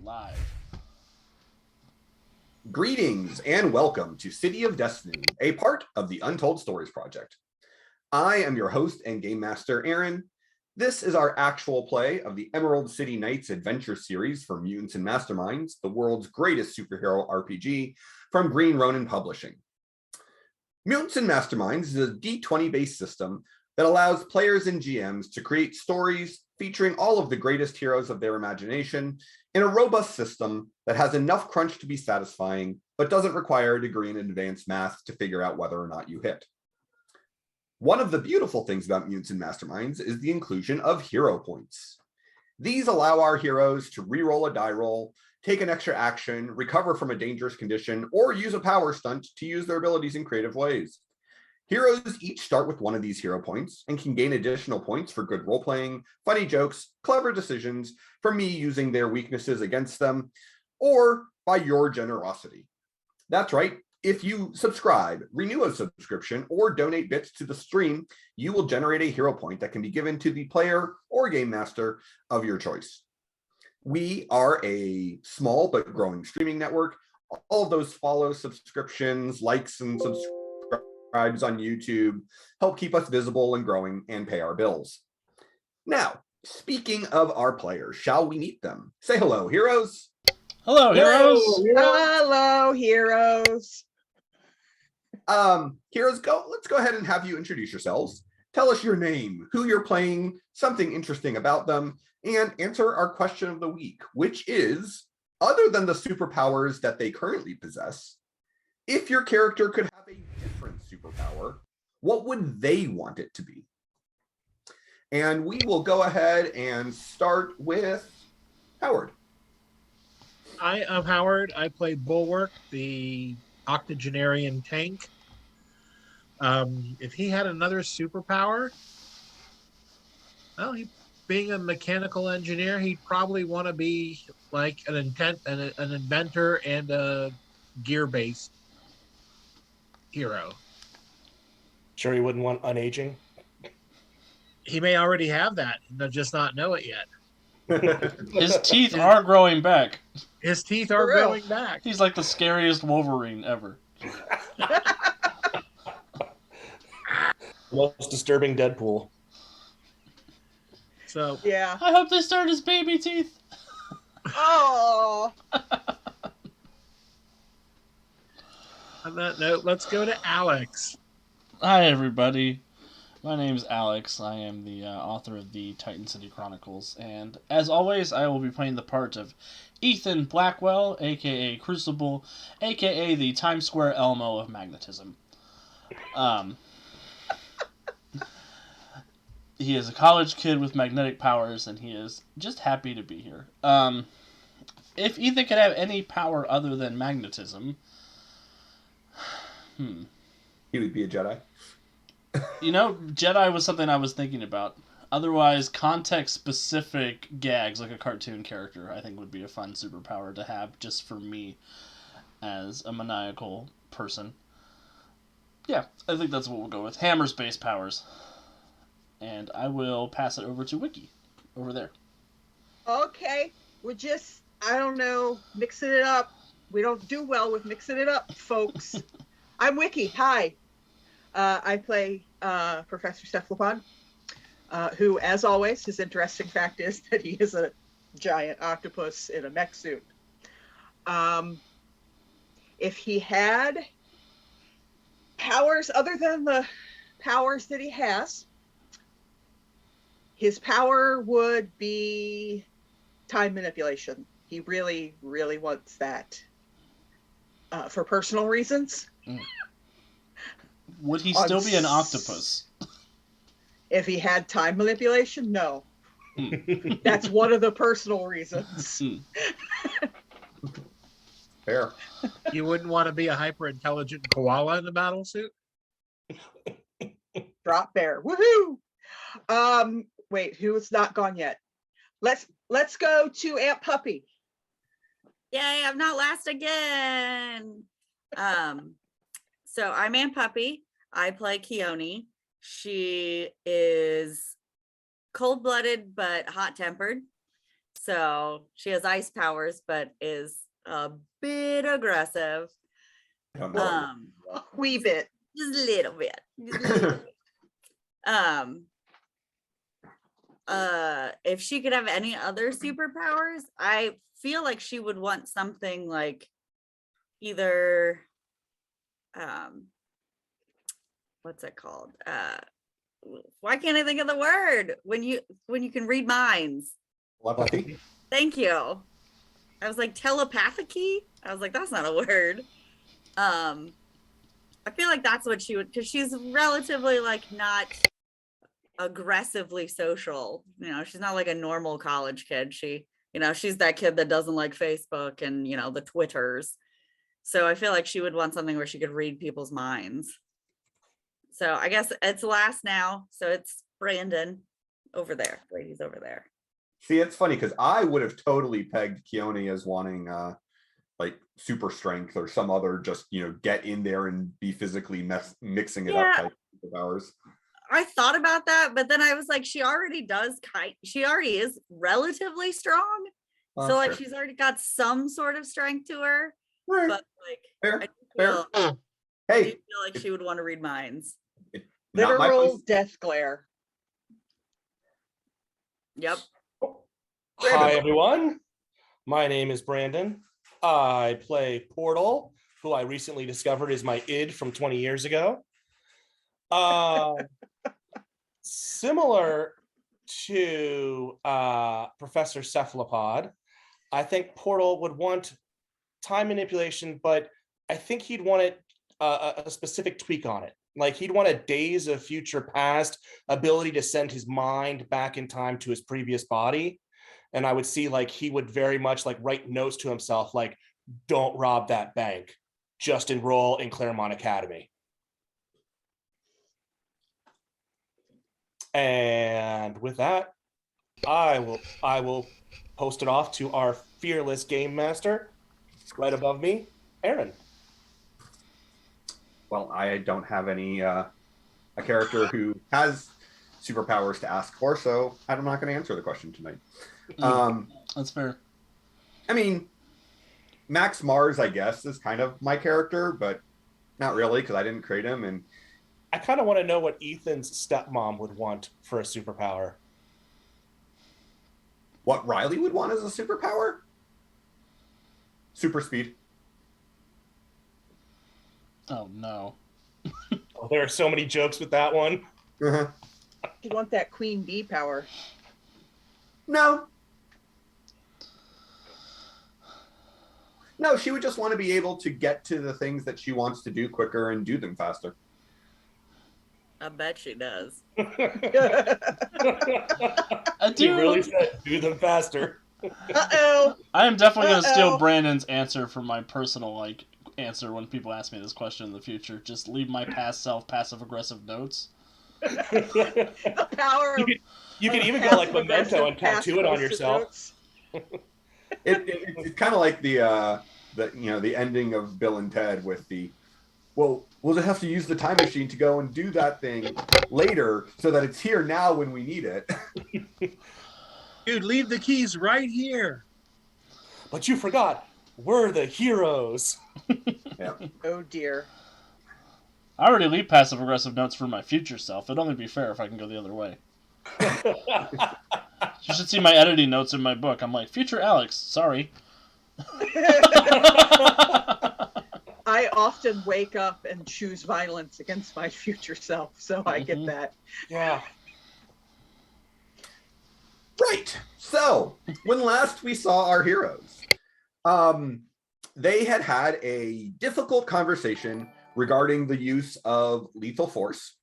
live. Greetings and welcome to City of Destiny, a part of the Untold Stories Project. I am your host and game master, Aaron. This is our actual play of the Emerald City Knights adventure series for Mutants and Masterminds, the world's greatest superhero RPG from Green Ronin Publishing. Mutants and Masterminds is a D20-based system that allows players and GMs to create stories featuring all of the greatest heroes of their imagination in a robust system that has enough crunch to be satisfying, but doesn't require a degree in advanced math to figure out whether or not you hit. One of the beautiful things about Mutants and Masterminds is the inclusion of hero points. These allow our heroes to re-roll a die roll, take an extra action, recover from a dangerous condition, or use a power stunt to use their abilities in creative ways. Heroes each start with one of these hero points and can gain additional points for good role-playing, funny jokes, clever decisions, from me using their weaknesses against them, or by your generosity. That's right, if you subscribe, renew a subscription, or donate bits to the stream, you will generate a hero point that can be given to the player or game master of your choice. We are a small but growing streaming network. All of those follows, subscriptions, likes, and subscribes on YouTube help keep us visible and growing and pay our bills. Now, speaking of our players, shall we meet them? Say hello, heroes. Hello, heroes. Hello, heroes. Heroes, let's go ahead and have you introduce yourselves. Tell us your name, who you're playing, something interesting about them, and answer our question of the week, which is, other than the superpowers that they currently possess, if your character could have a different superpower, what would they want it to be? And we will go ahead and start with Howard. I am Howard. I play Bulwark, the octogenarian tank. If he had another superpower, well, being a mechanical engineer, he'd probably want to be like an inventor and a gear-based hero. Sure he wouldn't want unaging? He may already have that, just not know it yet. His teeth are growing back. His teeth are growing back. He's like the scariest Wolverine ever. Most disturbing Deadpool. So Yeah. I hope they start as baby teeth. Oh. On that note, let's go to Alex. Hi, everybody. My name's Alex. I am the author of the Titan City Chronicles, and as always, I will be playing the part of Ethan Blackwell, aka Crucible, aka the Times Square Elmo of magnetism. He is a college kid with magnetic powers, and he is just happy to be here. If Ethan could have any power other than magnetism, He would be a Jedi. Jedi was something I was thinking about. Otherwise, context-specific gags, like a cartoon character, I think would be a fun superpower to have just for me as a maniacal person. Yeah, I think that's what we'll go with. Hammer-based powers. And I will pass it over to Wiki, over there. Okay. We're just, I don't know, mixing it up. We don't do well with mixing it up, folks. I'm Wiki. Hi. I play Professor Cephalopod, who, as always, his interesting fact is that he is a giant octopus in a mech suit. If he had powers other than the powers that he has, his power would be time manipulation. He really, really wants that for personal reasons. Would he still be an octopus? If he had time manipulation, no. That's one of the personal reasons. Fair. You wouldn't want to be a hyper-intelligent koala in the battle suit? Drop bear. Woohoo! Wait, who's not gone yet? Let's go to Aunt Puppy. Yay, I'm not last again. So I'm Aunt Puppy. I play Keone. She is cold-blooded but hot-tempered. So she has ice powers, but is a bit aggressive. I don't know. Um, A wee bit. just a little bit. Just a little bit. If she could have any other superpowers, I feel like she would want something like either what's it called? Why can't I think of the word when you can read minds? Telepathy. Thank you. I was like telepathy. I was like, that's not a word. I feel like that's what she would, because she's relatively like not aggressively social. You know, she's not like a normal college kid. She, you know, she's that kid that doesn't like Facebook and, you know, the Twitters. So I feel like she would want something where she could read people's minds. So I guess it's last now. So it's Brandon over there. Brady's over there. See, it's funny because I would have totally pegged Keone as wanting like super strength or some other just, you know, get in there and be physically mixing it up type of powers. I thought about that, but then I was like, she already is relatively strong. Oh, so like sure. she's already got some sort of strength to her. Right. But like Fair, I fair. do Hey, feel like she would want to read minds. not my Literal place. death glare. Yep. Hi, everyone. My name is Brandon. I play Portal, who I recently discovered is my id from 20 years ago. Similar to Professor Cephalopod, I think Portal would want time manipulation, but I think he'd want it a specific tweak on it. Like he'd want a days of future past ability to send his mind back in time to his previous body. And I would see like he would very much like write notes to himself, like, don't rob that bank, just enroll in Claremont Academy. And with that, I will post it off to our fearless game master right above me, Aaron. Well, I don't have any a character who has superpowers to ask for, so I'm not going to answer the question tonight. That's fair. I mean, Max Mars, I guess, is kind of my character, but not really because I didn't create him. And I kind of want to know what Ethan's stepmom would want for a superpower. what Riley would want as a superpower? Super speed. Oh no. Oh, there are so many jokes with that one. Uh-huh. You want that queen bee power. No. No, she would just want to be able to get to the things that she wants to do quicker and do them faster. I bet she does. I He do. really said do them faster. Uh-oh. I am definitely going to steal Uh-oh. Brandon's answer for my personal answer when people ask me this question in the future. Just leave my past self passive aggressive notes. The power of You can even go like Memento and passive tattoo it on passive yourself. notes. It's kind of like the ending of Bill and Ted with the, well, we'll just have to use the time machine to go and do that thing later so that it's here now when we need it. Dude, leave the keys right here. But you forgot, we're the heroes. Yeah. Oh dear. I already leave passive aggressive notes for my future self. It'd only be fair if I can go the other way. You should see my editing notes in my book. I'm like, future Alex, sorry. I often wake up and choose violence against my future self, so I get that. Yeah. Right. So, when last we saw our heroes, they had a difficult conversation regarding the use of lethal force.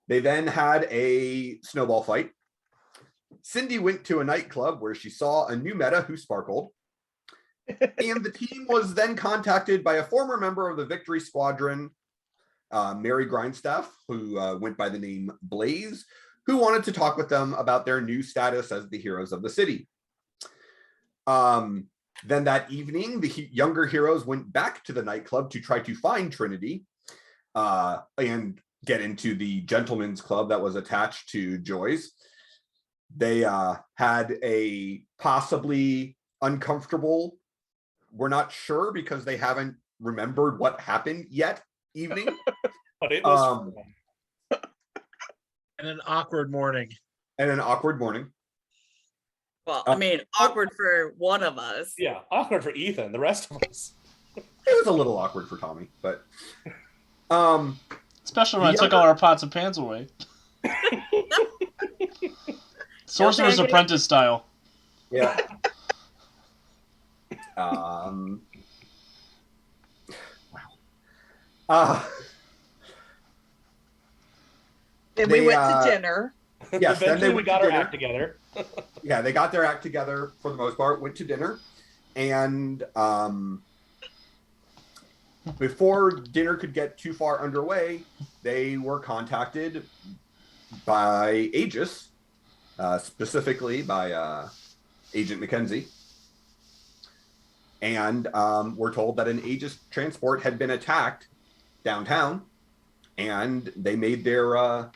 They then had a snowball fight. Cindy went to a nightclub where she saw a new meta who sparkled. And the team was then contacted by a former member of the Victory Squadron, Mary Grindstaff, who went by the name Blaze, who wanted to talk with them about their new status as the heroes of the city. Then that evening, the younger heroes went back to the nightclub to try to find Trinity and get into the gentleman's club that was attached to Joy's. They had a possibly uncomfortable, we're not sure because they haven't remembered what happened yet, evening. But it was And an awkward morning. And an awkward morning. Well, I mean, awkward for one of us. yeah, awkward for Ethan. The rest of us. It was a little awkward for Tommy, but Especially when I took all our pots and pans away. Sorcerer's Apprentice style. yeah. Wow. Then we They, went to dinner. Yes, then they Eventually we went got to our dinner. act together. Yeah, they got their act together for the most part, went to dinner, and before dinner could get too far underway, they were contacted by AEGIS, specifically by Agent Mackenzie, and were told that an AEGIS transport had been attacked downtown, and they made their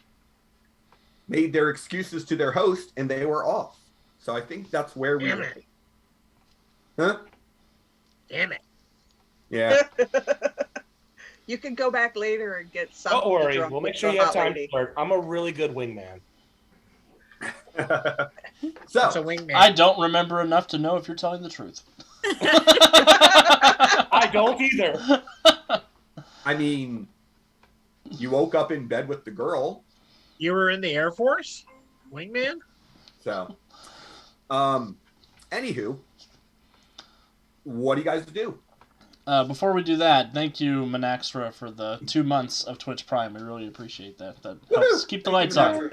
excuses to their host, and they were off. So I think that's where we Damn were. it. Huh? Damn it. Yeah. You can go back later and get some. Don't worry, we'll make sure you have time lady. for it. I'm a really good wingman. So It's a wingman. I don't remember enough to know if you're telling the truth. I don't either. I mean, you woke up in bed with the girl. You were in the Air Force? Wingman? So, anywho, what do you guys do? Before we do that, thank you, Manaxtra, for the 2 months of Twitch Prime. We really appreciate that. That helps Woohoo! keep the Thank lights you, on. Master.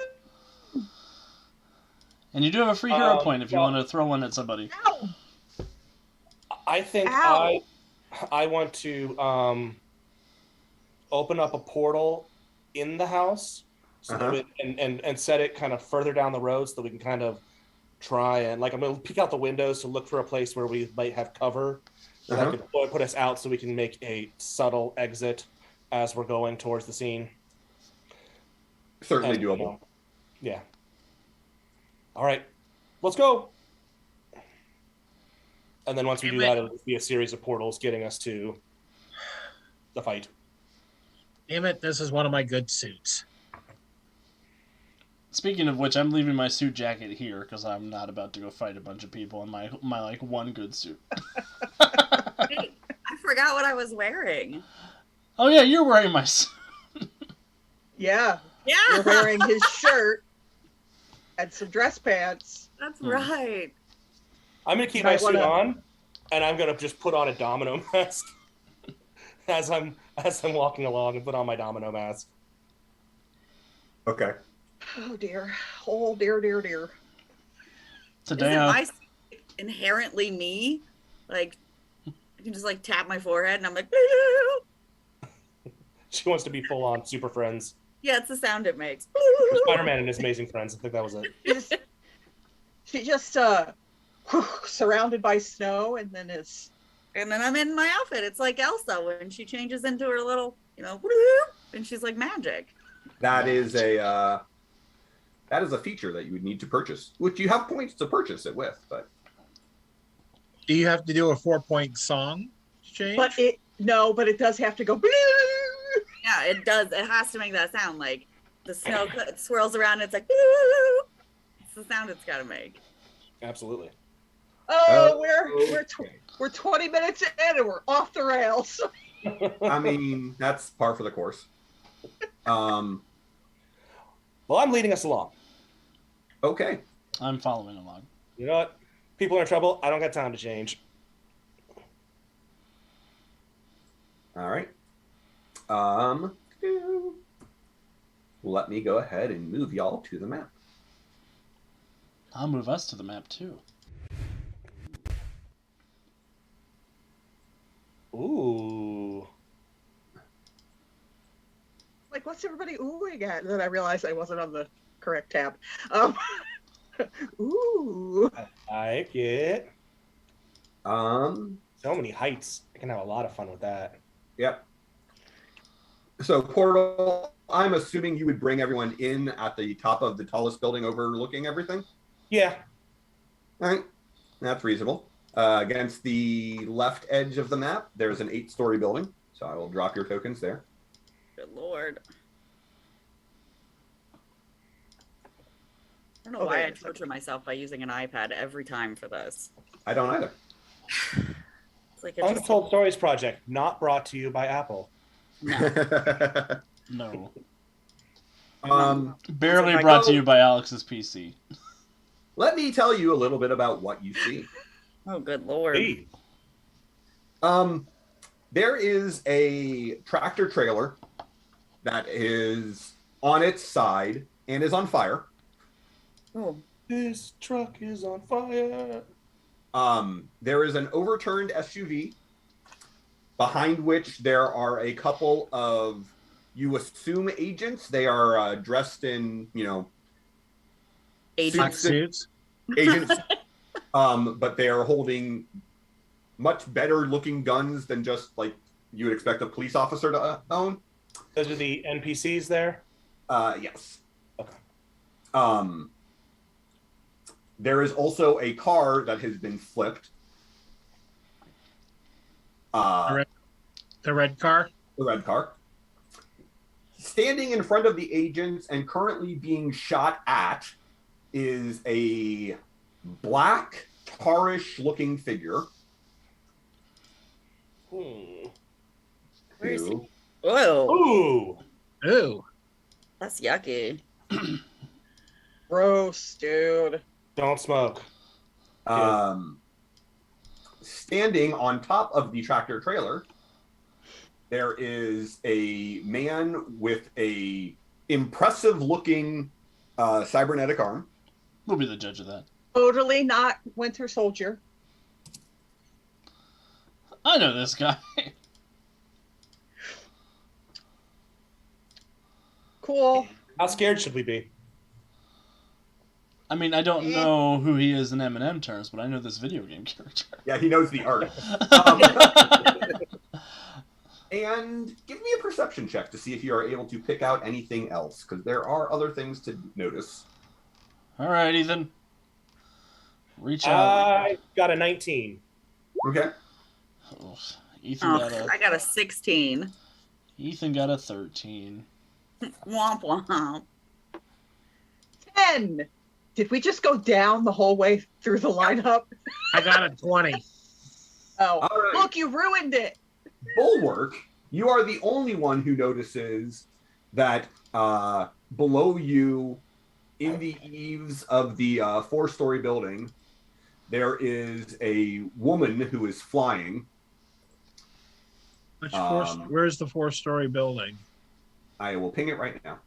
And you do have a free hero point if you well- want to throw one at somebody. Ow! I think Ow. I want to open up a portal in the house so that we, and set it kind of further down the road so that we can kind of try and, like, I'm going to peek out the windows to look for a place where we might have cover that could put us out so we can make a subtle exit as we're going towards the scene. Certainly And, doable. Yeah. All right, let's go. And then once we do that, it'll be a series of portals getting us to the fight. Damn it, this is one of my good suits. Speaking of which, I'm leaving my suit jacket here because I'm not about to go fight a bunch of people in my like one good suit. I forgot what I was wearing. Oh yeah, you're wearing my suit. Yeah, Yeah, you're wearing his shirt and some dress pants. that's right. I'm gonna keep You my might suit wanna- on, and I'm gonna just put on a domino mask as I'm walking along and put on my domino mask. Okay. Oh dear. Oh dear, dear, dear. Today, Isn't my suit inherently me? Like, I can just like tap my forehead and I'm like, She wants to be full on Super Friends. yeah, it's the sound it makes. Spider-Man and his Amazing Friends. I think that was it. She just surrounded by snow, and then is And then I'm in my outfit. It's like Elsa when she changes into her little, and she's like magic. That is a feature that you would need to purchase, which you have points to purchase it with, but Do you have to do a 4-point song change? but it does have to go. Yeah, it does. It has to make that sound. Like the snow swirls around. And it's like, it's the sound it's got to make. Absolutely. Oh, we're 20 minutes in and we're off the rails. I mean that's par for the course. Well, I'm leading us along. Okay. I'm following along. You know what? People are in trouble. I don't got time to change. All right. Let me go ahead and move y'all to the map. I'll move us to the map too. Ooh. Like, what's everybody oohing at? And then I realized I wasn't on the correct tab. Ooh. I like it. Um, So many heights. I can have a lot of fun with that. Yep. So Portal, I'm assuming you would bring everyone in at the top of the tallest building overlooking everything? Yeah. All right, that's reasonable. Against the left edge of the map, there's an 8-story building, so I will drop your tokens there. Good lord. I don't know Oh, why there I it is. torture myself by using an iPad every time for this. I don't either. It's like it just Untold Stories Project, not brought to you by Apple. no. No. Barely like, brought to oh. you by Alex's PC. Let me tell you a little bit about what you see. Oh, good lord. Hey. There is a tractor trailer that is on its side and is on fire. Oh, This truck is on fire. There is an overturned SUV behind which there are a couple of, you assume, agents. They are dressed in, agents. Suits. agents, but they are holding much better looking guns than just like you would expect a police officer to own. Those are the NPCs there? Yes. Okay. There is also a car that has been flipped. The red car. The red car. Standing in front of the agents and currently being shot at is a black, tarish looking figure. Where is he? Who, Whoa, Ooh. Ooh. that's yucky. Gross, dude. Don't smoke. Standing on top of the tractor trailer, there is a man with a impressive looking cybernetic arm. We'll be the judge of that. Totally not Winter Soldier. I know this guy. Cool. How scared should we be? I mean, I don't know who he is in M&M terms, but I know this video game character. Yeah, he knows the art. And give me a perception check to see if you are able to pick out anything else, because there are other things to notice. All right, Ethan. Reach out. I got a 19. Okay. Oh, Ethan got I a got a 16. Ethan got a 13. Womp womp. 10. Did we just go down the whole way through the lineup? I got a 20. Oh, All right. look, you ruined it. Bulwark, you are the only one who notices that below you, in the eaves of the 4-story building, there is a woman who is flying. Where's the 4-story building? I will ping it right now.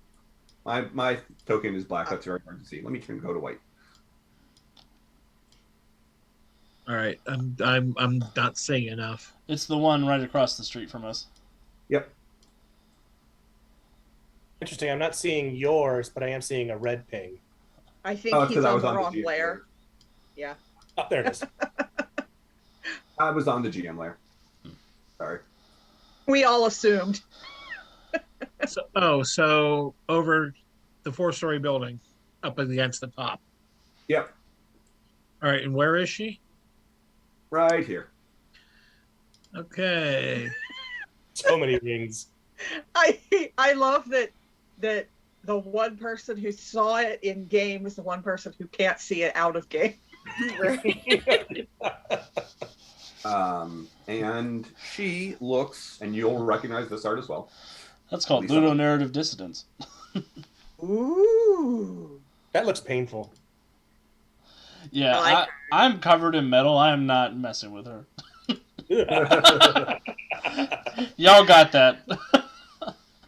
My token is black. That's very hard to see. Let me go to white. All right, I'm not seeing enough. It's the one right across the street from us. Yep. Interesting. I'm not seeing yours, but I am seeing a red ping. I think Oh, he's 'cause I on was the on the wrong GM layer. layer. Yeah. Oh, there it is. I was on the GM layer. Sorry. We all assumed. So over the 4-story building, up against the top. Yep. All right, and where is she? Right here. Okay. So many rings. I love that the one person who saw it in game is the one person who can't see it out of game. And she looks, and you'll recognize this art as well. That's called Lisa. ludonarrative dissonance. Ooh. That looks painful. Yeah, I like I'm covered in metal. I am not messing with her. Y'all got that.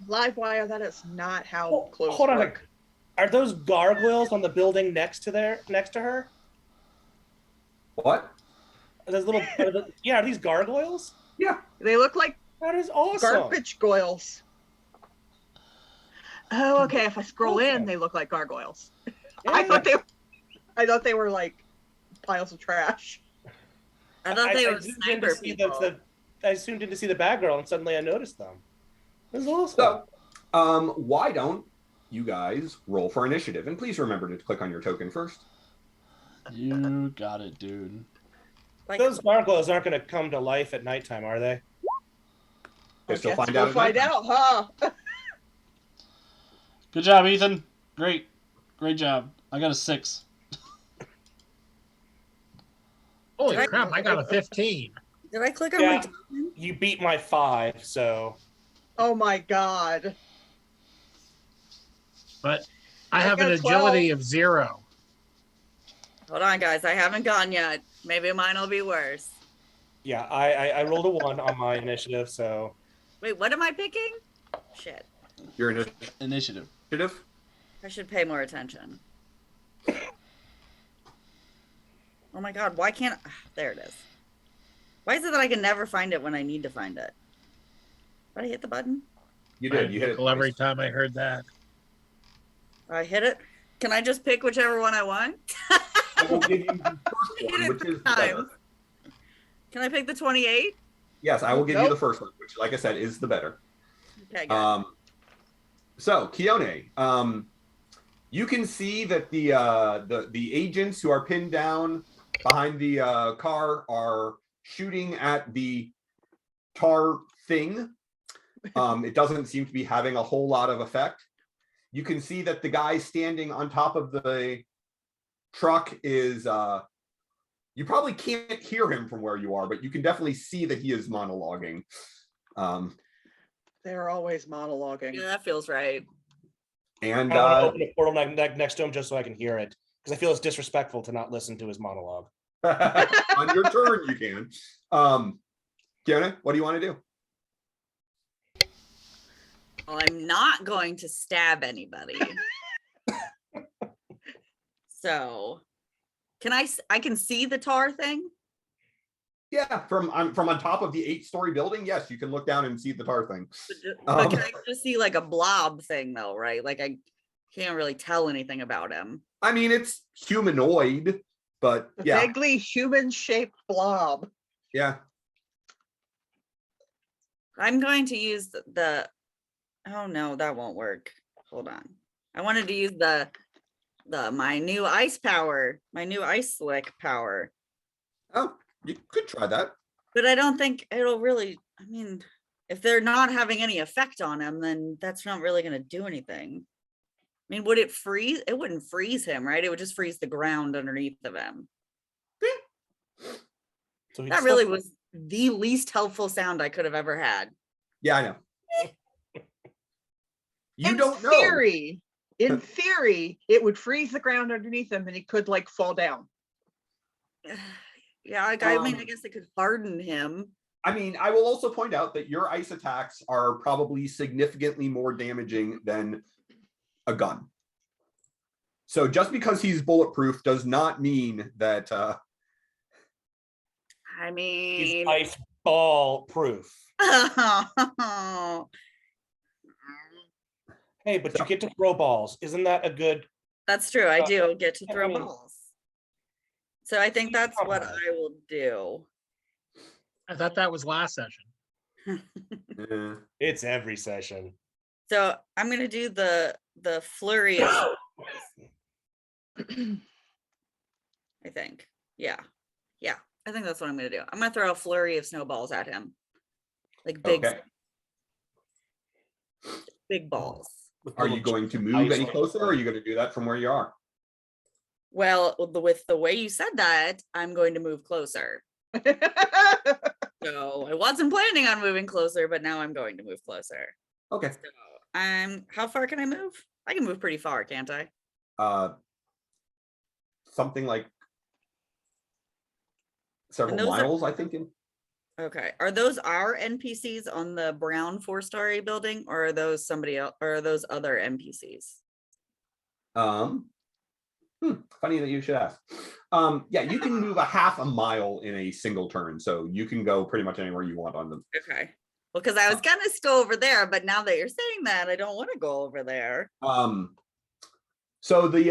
Livewire, that is not how close Hold on. work. Are those gargoyles on the building next to her? What? Are those little? Are these gargoyles? Yeah. They look like That is awesome. garbage goyles. Oh, okay. If I scroll in, Awesome. they look like gargoyles. Yeah. I thought they were like piles of trash. I thought they were zoomed in to sniper see people. I zoomed in to see the bad girl, and suddenly I noticed them. This is awesome. So, why don't you guys roll for initiative? And please remember to click on your token first. You got it, dude. Like, Those gargoyles aren't going to come to life at nighttime, are they? Guess you'll Guess find we'll out. At find nighttime. out, huh? Good job, Ethan. Great job. I got a 6. Holy Did I- crap! I got a 15. did I click on Yeah. my You beat my 5, so Oh my God. But I I have an got 12. agility of 0. Hold on, guys. I haven't gone yet. Maybe mine will be worse. yeah, I rolled a 1 on my initiative, so Wait, what am I picking? Shit. Your Initiative. initiative. I should pay more attention. Oh my God. Why can't there it is. Why is it that I can never find it when I need to find it? Did I hit the button? You did. You hit it. Every Twice. time I heard that. I hit it. Can I just pick whichever one I want? I will give you the first one, which is the better. Can I pick the 28? Yes, I will give you Nope. the first one, which, like I said, is the better. Okay, good. So Keone, you can see that the agents who are pinned down behind the car are shooting at the tar thing. It doesn't seem to be having a whole lot of effect. You can see that the guy standing on top of the truck is you probably can't hear him from where you are, but you can definitely see that he is monologuing. They're always monologuing. Yeah, that feels right. And I want to open a portal next to him just so I can hear it, because I feel it's disrespectful to not listen to his monologue. on your turn, you can. Kiona, what do you want to do? Well, I'm not going to stab anybody. So, I can see the tar thing? Yeah, from on top of the 8-story building, yes, you can look down and see the tar thing. But can I just see like a blob thing though, right? Like I can't really tell anything about him. I mean, it's humanoid, but A yeah, vaguely human-shaped blob. yeah. I'm going to use the oh no, that won't work. Hold on. I wanted to use my new ice power, my new ice slick power. Oh, you could try that. But I don't think it'll really, I mean, if they're not having any effect on him, then that's not really going to do anything. I mean, would it freeze? It wouldn't freeze him, right? It would just freeze the ground underneath of him. So That really was the least helpful sound I could have ever had. Yeah, I know. You In don't know. theory, in theory, it would freeze the ground underneath him and he could like fall down. Yeah, I mean, I guess it could harden him. I mean, I will also point out that your ice attacks are probably significantly more damaging than a gun. So just because he's bulletproof does not mean that I he's mean, ice ball proof. Hey, but you get to throw balls. Isn't that a good? that's true. I do get to I throw mean- balls. So I think that's what I will do. I thought that was last session. eh, It's every session. So I'm gonna do the flurry of I think. Yeah. Yeah. I think that's what I'm gonna do. I'm gonna throw a flurry of snowballs at him. Like big okay. big balls. Are you going to move any closer, or are you going to do that from where you are? Well, with the way you said that, I'm going to move closer. So I wasn't planning on moving closer, but now I'm going to move closer. Okay. So how far can I move? I can move pretty far, can't I? Something like several those are- miles, I think. Okay. Are those our NPCs on the brown 4-story building, or are those somebody else, or are those other NPCs? Funny that you should ask. Yeah, you can move a half a mile in a single turn, so you can go pretty much anywhere you want on them. Okay. Well, because I was gonna go over there, but now that you're saying that, I don't want to go over there. So the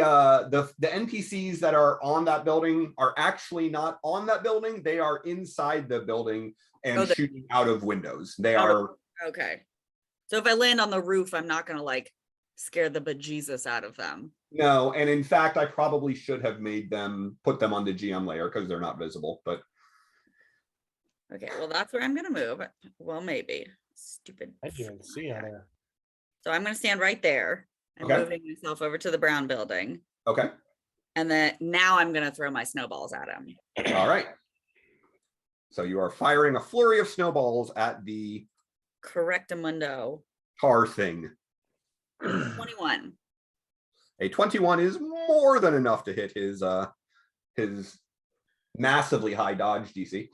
NPCs that are on that building are actually not on that building. They are inside the building and shooting out of windows. They are Okay. So if I land on the roof, I'm not gonna like scare the bejesus out of them. No, and in fact, I probably should have put them on the GM layer because they're not visible, but Okay, well, that's where I'm going to move. Well, maybe. Stupid. I didn't even see on there. So I'm going to stand right there. I'm Okay. moving myself over to the brown building. okay. And then now I'm going to throw my snowballs at him. All right. So you are firing a flurry of snowballs at the Correctamundo. tar thing. 21. A 21 is more than enough to hit his massively high dodge DC.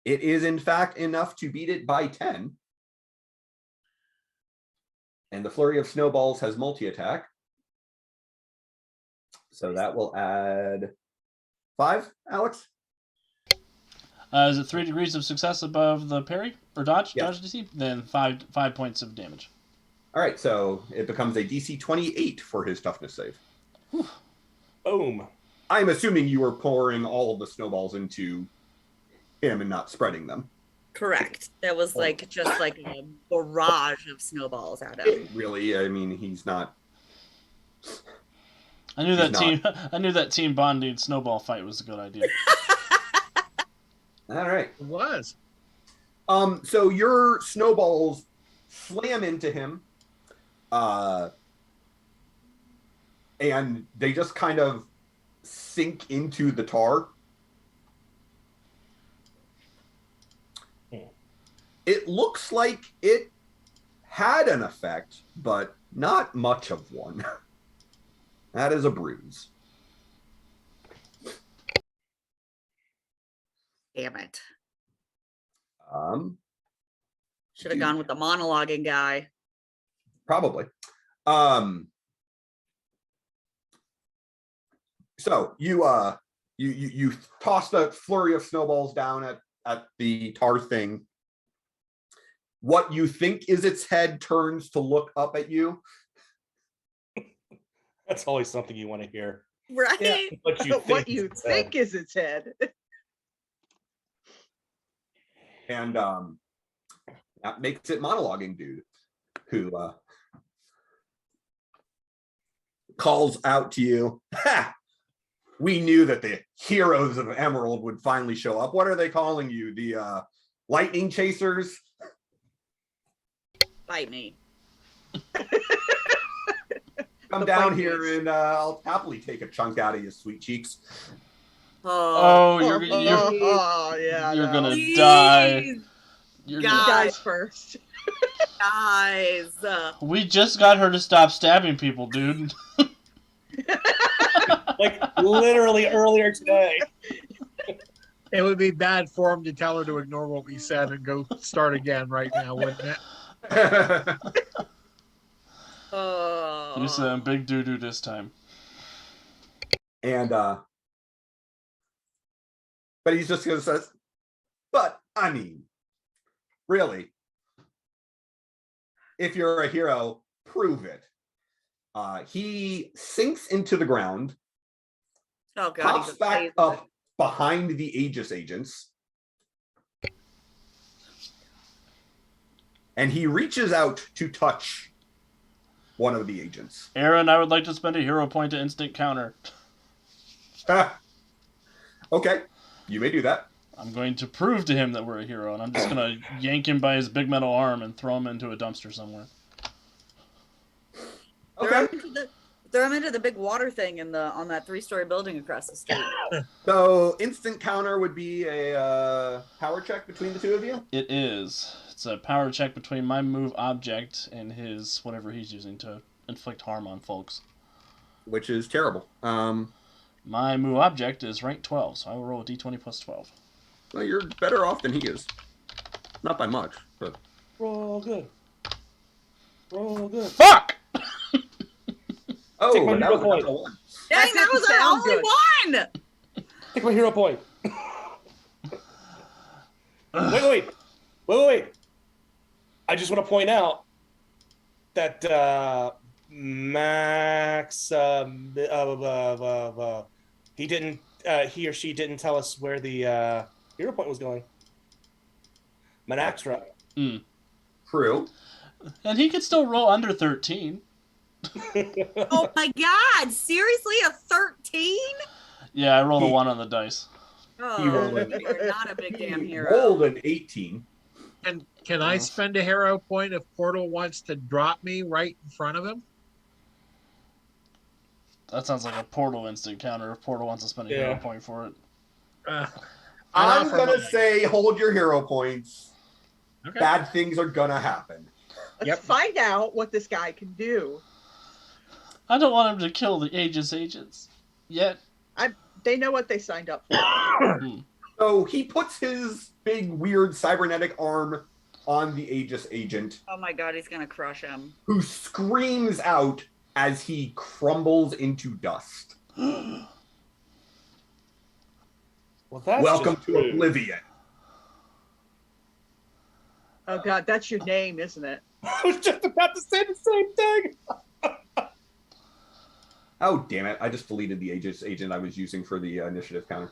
It is in fact enough to beat it by 10. And the flurry of snowballs has multi-attack. So that will add 5, Alex? Is it 3 degrees of success above the parry or dodge? Yeah. Dodge DC? Then 5 points of damage. All right, so it becomes a DC 28 for his toughness save. Whew. Boom. I'm assuming you were pouring all of the snowballs into him and not spreading them. Correct. That was like just like a barrage of snowballs at him. Really, I mean, he's not. I knew He's that team bonding snowball fight was a good idea. All right. It was. So your snowballs slam into him, and they just kind of sink into the tar. It looks like it had an effect, but not much of one. That is a bruise. Damn it. Should have Dude. gone with the monologuing guy. Probably. So you toss the flurry of snowballs down at the tar thing. What you think is its head turns to look up at you. That's always something you want to hear. Right? Yeah, What you think is its head. And that makes it monologuing dude who calls out to you. Ha! We knew that the heroes of Emerald would finally show up. What are they calling you? The lightning chasers? Bite me. Come The down point here is- and I'll happily take a chunk out of your sweet cheeks. Oh, you're yeah. gonna Please, die. You're He gonna, dies first. guys. we just got her to stop stabbing people, dude. Like literally earlier today. It would be bad form to tell her to ignore what we said and go start again right now, wouldn't it? You said big doo-doo this time. And but he's just gonna say, but I mean, really, if you're a hero, prove it. He sinks into the ground, Oh god, pops he's back amazing. up behind the Aegis agents, and he reaches out to touch one of the agents. Aaron, I would like to spend a hero point to instant counter. Okay, you may do that. I'm going to prove to him that we're a hero, and I'm just gonna yank him by his big metal arm and throw him into a dumpster somewhere. Okay, Throw him into the big water thing on that 3-story building across the street. so instant counter would be a power check between the two of you. It is. It's a power check between my move object and his whatever he's using to inflict harm on folks. Which is terrible. My move object is rank 12, so I will roll a d20 plus 12. Well, you're better off than he is. Not by much, but Roll good. Roll good. Fuck! Take my that hero was point. another one. Dang, that didn't was our sound only good. one! Take my hero point. Wait. I just want to point out that Max, he or she didn't tell us where the hero point was going. Manaxra. True. And he could still roll under 13. Oh my God! Seriously, a 13? Yeah, I rolled a 1 on the dice. Oh, rolled an- you're not a big damn He hero. rolled an 18. And can I spend a hero point if Portal wants to drop me right in front of him? That sounds like a Portal instant counter if Portal wants to spend a hero Yeah. point for it. I'd I'm offer gonna mine. say hold your hero points. Okay. Bad things are gonna happen. Let's Yep. find out what this guy can do. I don't want him to kill the Aegis agents yet. They know what they signed up for. So he puts his big, weird cybernetic arm on the Aegis agent, Oh my God, he's gonna crush him. who screams out as he crumbles into dust. Well, that's Welcome just to rude. oblivion. Oh God, that's your name, isn't it? I was just about to say the same thing. Oh, damn it. I just deleted the Aegis agent I was using for the initiative counter.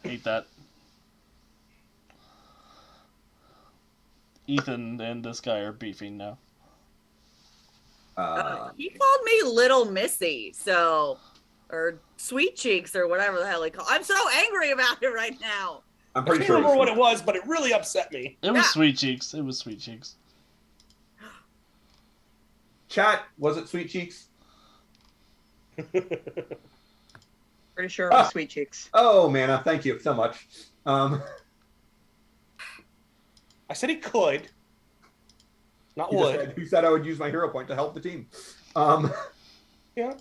Hate that. Ethan and this guy are beefing now. He called me Little Missy, or Sweet Cheeks, or whatever the hell he called. I'm so angry about it right now. I'm I pretty can't sure. remember what it was, but it really upset me. It was Yeah. Sweet Cheeks. It was Sweet Cheeks. Chat, was it Sweet Cheeks? Pretty sure it was Sweet Cheeks. Oh, Mana, thank you so much. I said he could, not You just would. said, who said I would use my hero point to help the team? Yeah.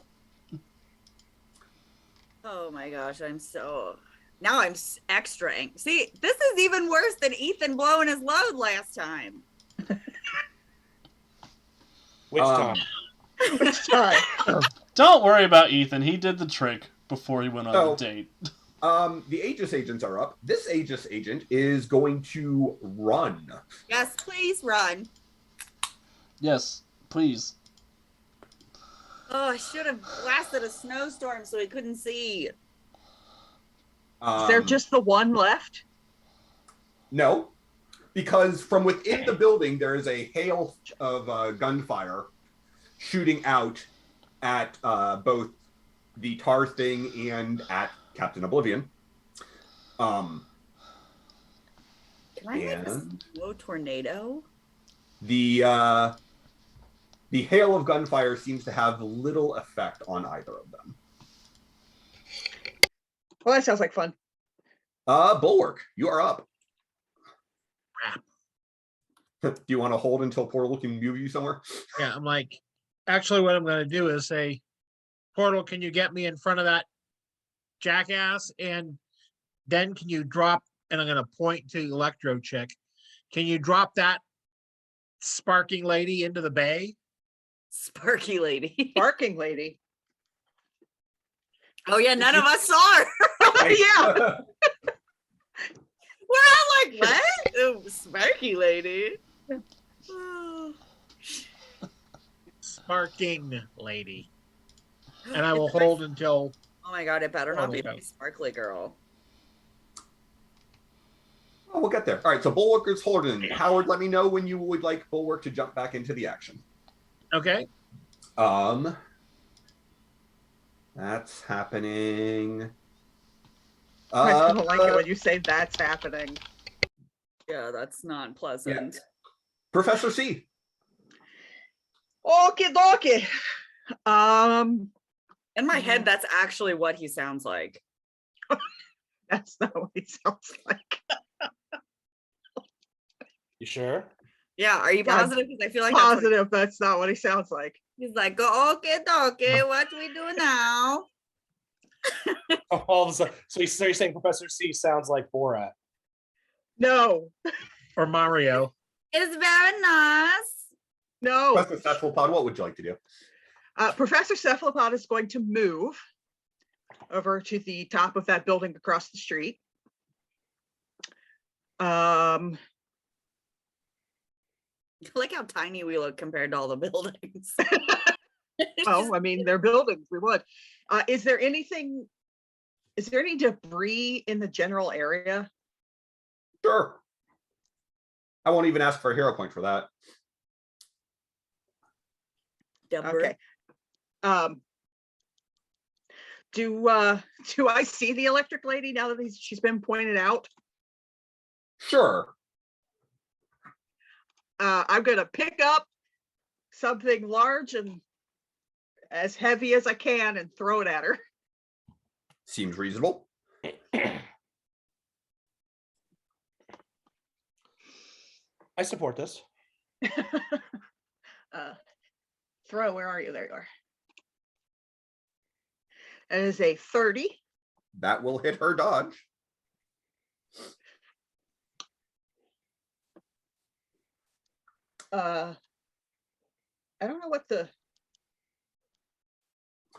Oh my gosh, now I'm extra angry. See, this is even worse than Ethan blowing his load last time. Which time? Which time? Don't worry about Ethan. He did the trick before he went on Oh. the date. The Aegis agents are up. This Aegis agent is going to run. Yes, please run. Yes, please. Oh, I should have blasted a snowstorm so he couldn't see. Is there just the one left? No, because from within the building there is a hail of gunfire shooting out at both the tar thing and at Captain Oblivion. Can I make a And snow tornado? the hail of gunfire seems to have little effect on either of them. Well, that sounds like fun. Bulwark, you are up. Crap. Do you want to hold until Portal can move you somewhere? Yeah, I'm like, actually, what I'm going to do is say, Portal, can you get me in front of that jackass? And then can you drop, and I'm going to point to Electro Chick. Can you drop that sparking lady into the bay? Sparky lady. Barking lady. Oh yeah, none of us saw her. Yeah. We're all like, what? Oh, Sparky lady. Oh. Sparking lady. And I will hold until, Oh my god, it better not be Okay. my sparkly girl. Oh, we'll get there. All right, so Bulwark is holding. Howard, let me know when you would like Bulwark to jump back into the action. okay, That's happening. I don't like it when you say that's happening. Yeah, that's not pleasant. Professor C. Okie dokie. In my head, that's actually what he sounds like. That's not what he sounds like. You sure? Yeah, are you Yeah, positive? Because I feel like that's what Positive that's not what he sounds like. he's like, go okay, dokie, what do we do now? All of a sudden, so you're saying Professor C sounds like Borat? No, or Mario. It's very nice. no. Professor Cephalopod, what would you like to do? Professor Cephalopod is going to move over to the top of that building across the street. I like how tiny we look compared to all the buildings. Oh, I mean, they're buildings. We would. Is there any debris in the general area? Sure. I won't even ask for a hero point for that. Dapper. Okay. Do I see the electric lady now that she's been pointed out? Sure. I'm gonna pick up something large and as heavy as I can and throw it at her. Seems reasonable. I support this. Throw, where are you? There you are. That is a 30. That will hit her dodge. I don't know what the...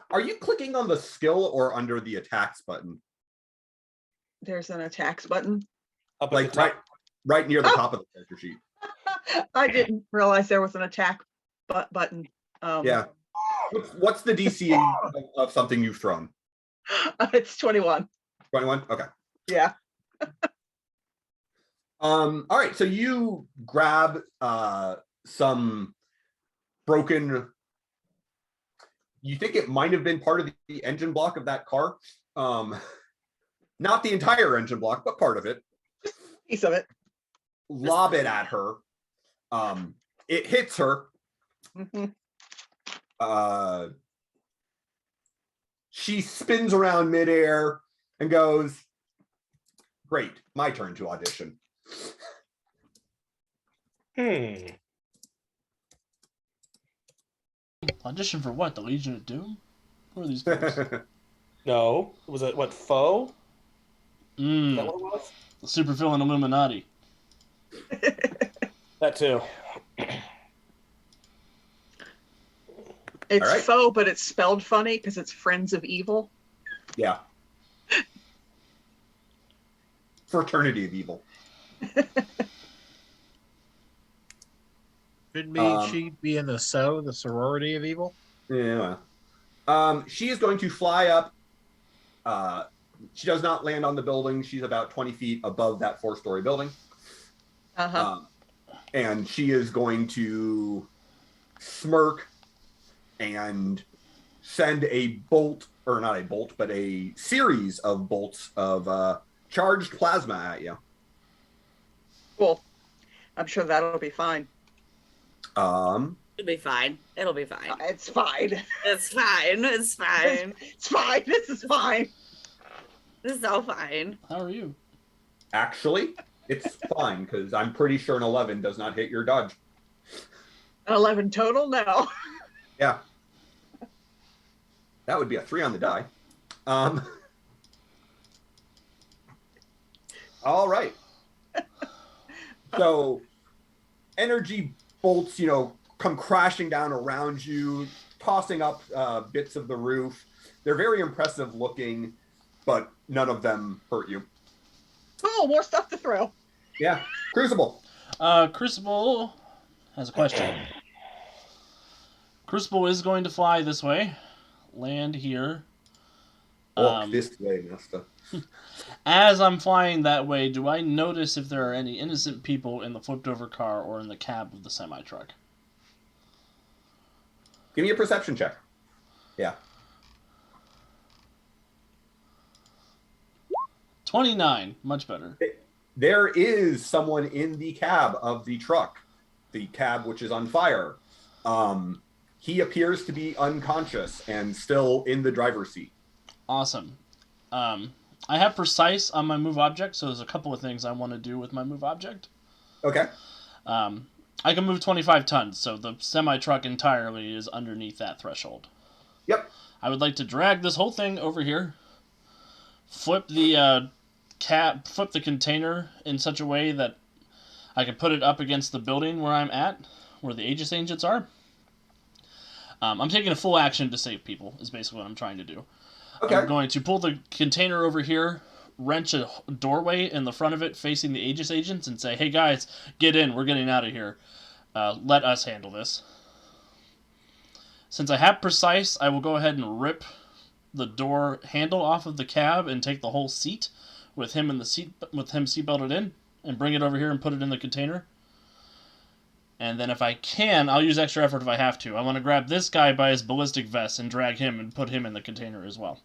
Are you clicking on the skill or under the attacks button? There's an attacks button. Up at Like the top. right near the top of the character sheet. I didn't realize there was an attack button. Yeah. What's the DC of something you've thrown? It's 21. 21? Okay. Yeah. All right, so you grab some broken, you think it might have been part of the engine block of that car. Not the entire engine block, but part of it. Piece of it. Lob it at her. It hits her. Mhm. She spins around midair and goes, "Great, my turn to audition." Audition for what? The Legion of Doom? Who are these guys? No. Was it what, foe? Is that Mm, what it was? the supervillain Illuminati. That too. It's All right. faux, but it's spelled funny because it's Friends of Evil. Yeah. Fraternity of Evil. Shouldn't she be in the sorority of evil? Yeah. She is going to fly up. She does not land on the building. She's about 20 feet above that 4-story building. Uh-huh. And she is going to smirk and send a bolt, or not a bolt, but a series of bolts of charged plasma at you. Cool. I'm sure that'll be fine. It'll be fine. It'll be fine. It's fine. It's fine. It's fine. It's fine. This is fine. This is so fine. How are you? Actually, it's fine, because I'm pretty sure an 11 does not hit your dodge. An 11 total? No. Yeah. That would be a 3 on the die. All right. So, energy bolts, come crashing down around you, tossing up bits of the roof. They're very impressive looking, but none of them hurt you. Oh, more stuff to throw. Yeah. Crucible. Crucible has a question. Crucible is going to fly this way. Land here. Walk this way, master. As I'm flying that way, do I notice if there are any innocent people in the flipped over car or in the cab of the semi-truck? Give me a perception check. Yeah. 29. Much better. There is someone in the cab of the truck, the cab which is on fire. He appears to be unconscious and still in the driver's seat. Awesome. I have precise on my move object, so there's a couple of things I want to do with my move object. Okay. I can move 25 tons, so the semi-truck entirely is underneath that threshold. Yep. I would like to drag this whole thing over here, flip the flip the container in such a way that I can put it up against the building where I'm at, where the AEGIS agents are. I'm taking a full action to save people, is basically what I'm trying to do. Okay. I'm going to pull the container over here, wrench a doorway in the front of it facing the AEGIS agents, and say, "Hey guys, get in, we're getting out of here. Let us handle this." Since I have precise, I will go ahead and rip the door handle off of the cab and take the whole seat with him seatbelted in, and bring it over here and put it in the container. And then if I can, I'll use extra effort if I have to. I want to grab this guy by his ballistic vest and drag him and put him in the container as well.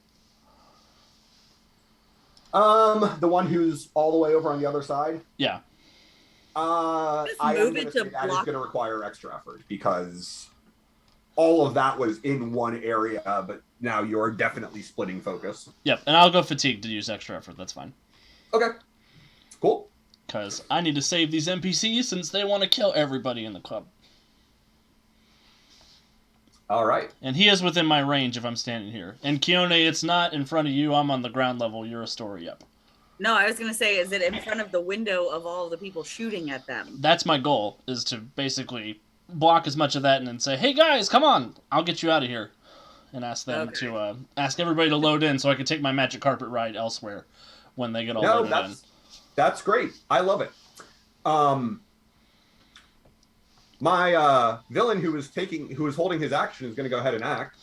The one who's all the way over on the other side? Yeah. I am move going it to to say that is block- going to require extra effort because all of that was in one area, but now you're definitely splitting focus. Yep, and I'll go fatigue to use extra effort. That's fine. Okay. Cool. Because I need to save these NPCs since they want to kill everybody in the club. All right. And he is within my range if I'm standing here. And Keone, it's not in front of you. I'm on the ground level. You're a story up. No, I was gonna say, is it in front of the window of all the people shooting at them? That's my goal, is to basically block as much of that and then say, hey guys, come on, I'll get you out of here. And ask them to, ask everybody to load in so I can take my magic carpet ride elsewhere when they get all loaded in. That's great. I love it. My villain who was holding his action is going to go ahead and act.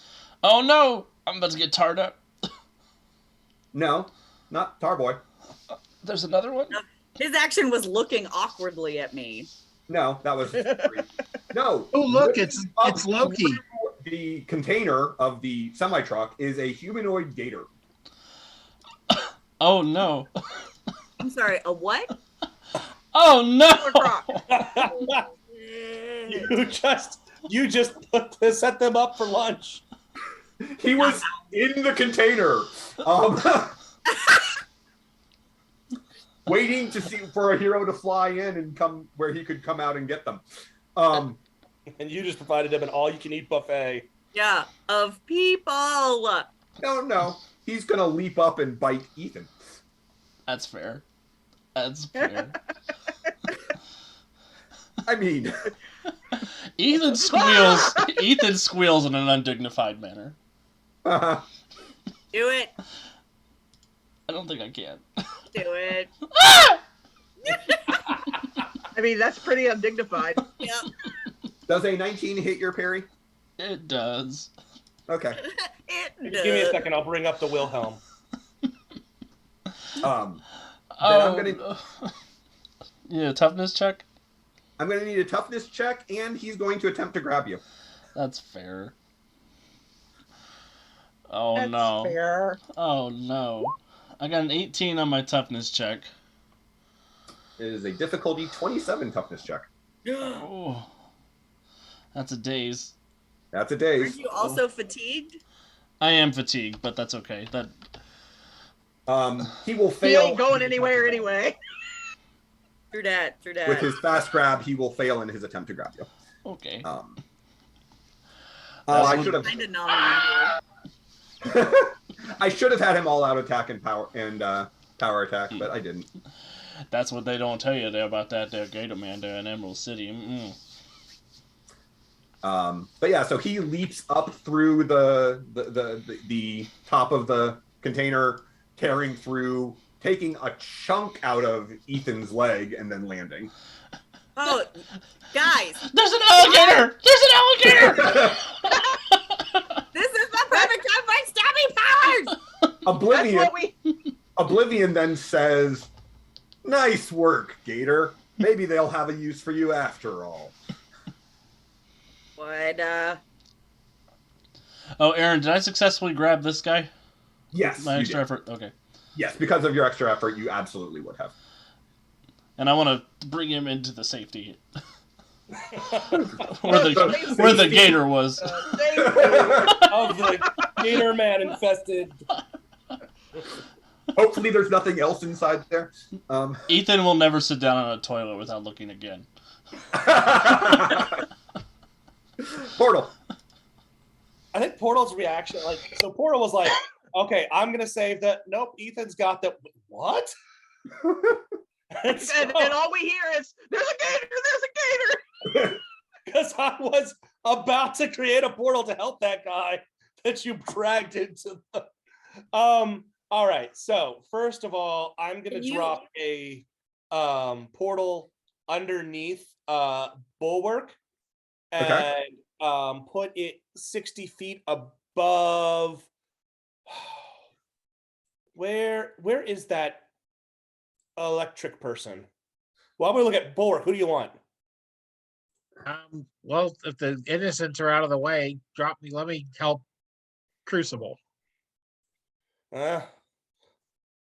Oh no, I'm about to get tarred up. No, not Tarboy. There's another one? His action was looking awkwardly at me. No, that was no. Oh, look, Looking it's up Loki. through The container of the semi-truck is a humanoid gator. Oh no. I'm sorry, a what? Oh no! you just set them up for lunch. He was in the container, waiting to see for a hero to fly in and come where he could come out and get them. And you just provided him an all-you-can-eat buffet. Yeah, of people. No, he's gonna leap up and bite Ethan. That's fair. That's fair. I mean, Ethan squeals. Ethan squeals in an undignified manner. uh, Do it. I don't think I can. Do it. I mean, that's pretty undignified. Yep. does a 19 hit your parry? It does. Okay. Give me a second. I'll bring up the Wilhelm. Then I'm gonna Yeah, toughness check. I'm gonna need a toughness check, and he's going to attempt to grab you. That's fair. Oh That's no. fair. Oh no. I got an 18 on my toughness check. It is a difficulty 27 toughness check. Oh. That's a daze. That's a Aren't daze. you also fatigued? I am fatigued, but that's okay. That He will He fail. ain't going anywhere anyway. True that. True that. With his fast grab, he will fail in his attempt to grab you. okay. I should have. Kind of nominated. I should have had him all out attack and power attack, but I didn't. That's what they don't tell you there about that there Gator Man there in Emerald City. Mm-mm. But yeah, so he leaps up through the top of the container, tearing through, taking a chunk out of Ethan's leg, and then landing. Oh, guys, There's an alligator! There's an alligator! this is the perfect time for stabbing powers. Oblivion. That's what we. Oblivion then says, "Nice work, Gator. Maybe they'll have a use for you after all." What? Oh, Aaron, did I successfully grab this guy? Yes, My you extra did. effort? Okay. Yes, because of your extra effort, you absolutely would have. And I want to bring him into the safety. where the gator was. Thank you. Of the Gator Man infested. Hopefully, there's nothing else inside there. Ethan will never sit down on a toilet without looking again. Portal. I think Portal's reaction, Portal was like, okay, I'm going to save that. Nope, Ethan's got that. What? And all we hear is, "There's a gator! There's a gator!" Because I was about to create a portal to help that guy that you dragged into the... All right, so first of all, I'm going to drop a portal underneath Bulwark and put it 60 feet above... Where is that electric person? Well, I'm going to look at Bulwark. Who do you want? Well, if the innocents are out of the way, drop me. Let me help Crucible. Uh,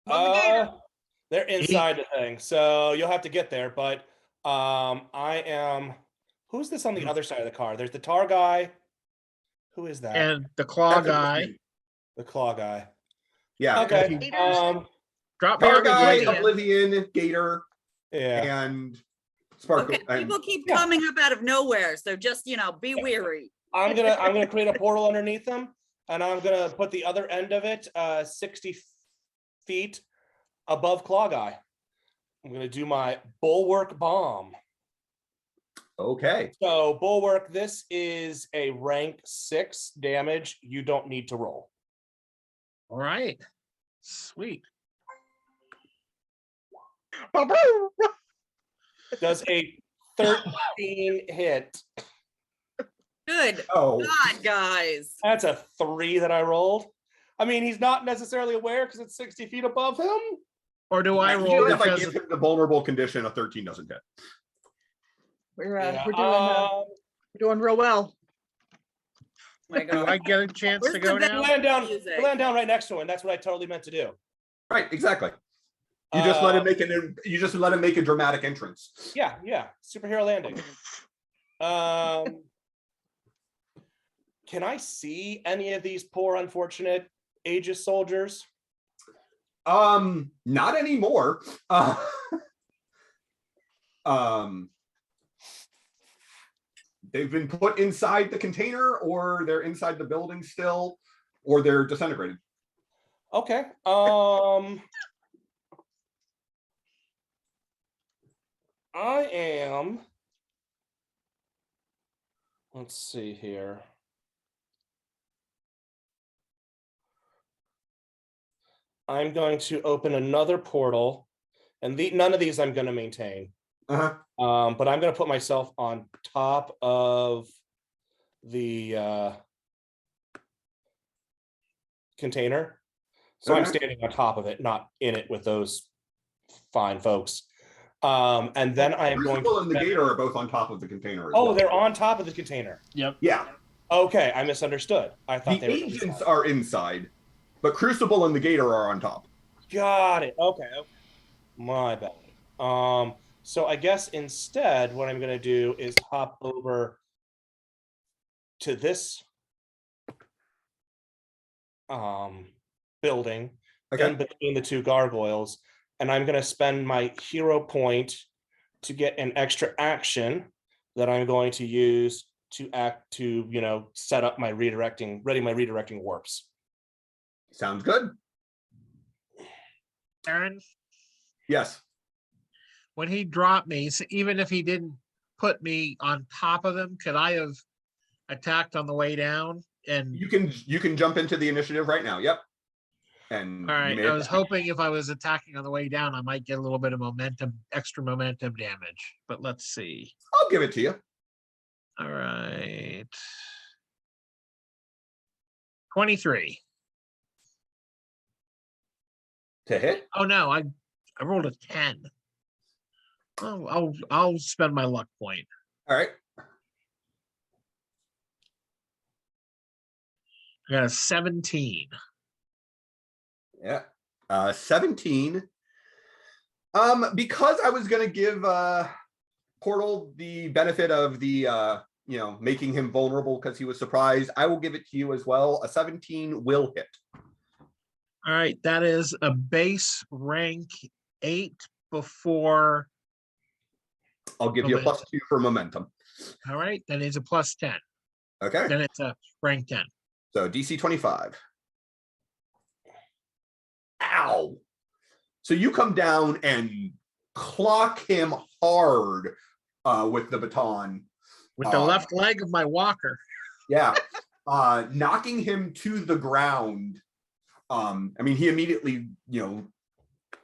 On the gator. they're inside the thing, so you'll have to get there. But I am. Who's this on the other side of the car? There's the tar guy. Who is that? And the claw That's guy. The claw guy. Yeah. Okay. Gators. Drop me Tar on guy, Oblivion. Oblivion, Gator, Yeah. and Sparkle. Okay, and- people keep yeah. coming up out of nowhere, so just be weary. I'm gonna create a portal underneath them, and I'm gonna put the other end of it 60 feet above Claw Guy. I'm gonna do my bulwark bomb. Okay. So bulwark, this is a rank 6 damage. You don't need to roll. All right. Sweet. Does a 13 hit? Good Oh, God, guys. That's a 3 that I rolled. I mean, he's not necessarily aware because it's 60 feet above him. Or do I even roll if I because give him the vulnerable condition, a 13 doesn't hit. We're Yeah, we're doing real well. My do I God. get a chance Where's to go the now? land down, Music. land down right next to him. That's what I totally meant to do. Right, exactly. You just let him make a dramatic entrance. Yeah, superhero landing. Can I see any of these poor unfortunate Aegis soldiers? Not anymore. They've been put inside the container, or they're inside the building still, or they're disintegrated. Okay. I am. Let's see here. I'm going to open another portal, and none of these I'm going to maintain. Uh-huh. But I'm going to put myself on top of the container. So I'm Okay. standing on top of it, not in it with those fine folks. And then I am going Crucible to. and the Gator are both on top of the container. As Oh, well. they're on top of the container. Yep. Yeah. Okay, I misunderstood. I thought The they were agents inside. are inside, but Crucible and the Gator are on top. Got it. Okay. My bad. So I guess instead, what I'm going to do is hop over to this building in between the two gargoyles, and I'm going to spend my hero point to get an extra action that I'm going to use to set up my redirecting warps. Sounds good. Aaron, Yes. when he dropped me, so even if he didn't put me on top of them, could I have attacked on the way down? And You can jump into the initiative right now. Yep. And all you right, may I was attack. hoping if I was attacking on the way down, I might get a little bit of momentum, extra momentum damage. But let's see. I'll give it to you. All right. 23. To hit. Oh no, I rolled a 10. Oh, I'll spend my luck point. All right. I got a 17. Yeah. 17. Because I was gonna give Portal the benefit of the making him vulnerable because he was surprised, I will give it to you as well. A 17 will hit. All right, that is a base rank 8 before. I'll give you a +2 for momentum. All right, then it's a +10. Okay. Then it's a rank 10. So DC 25. Ow. So you come down and clock him hard with the baton. With the left leg of my walker. Yeah. Knocking him to the ground. He immediately,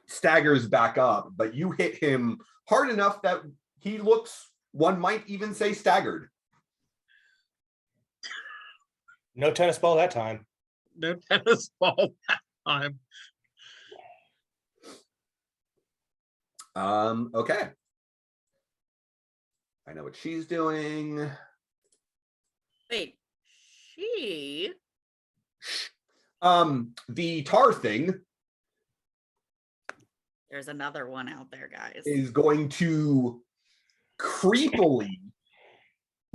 staggers back up, but you hit him hard enough that he looks, one might even say, staggered. No tennis ball that time. No tennis ball that time. Okay. I know what she's doing. Wait, she? The tar thing There's another one out there, guys. is going to creepily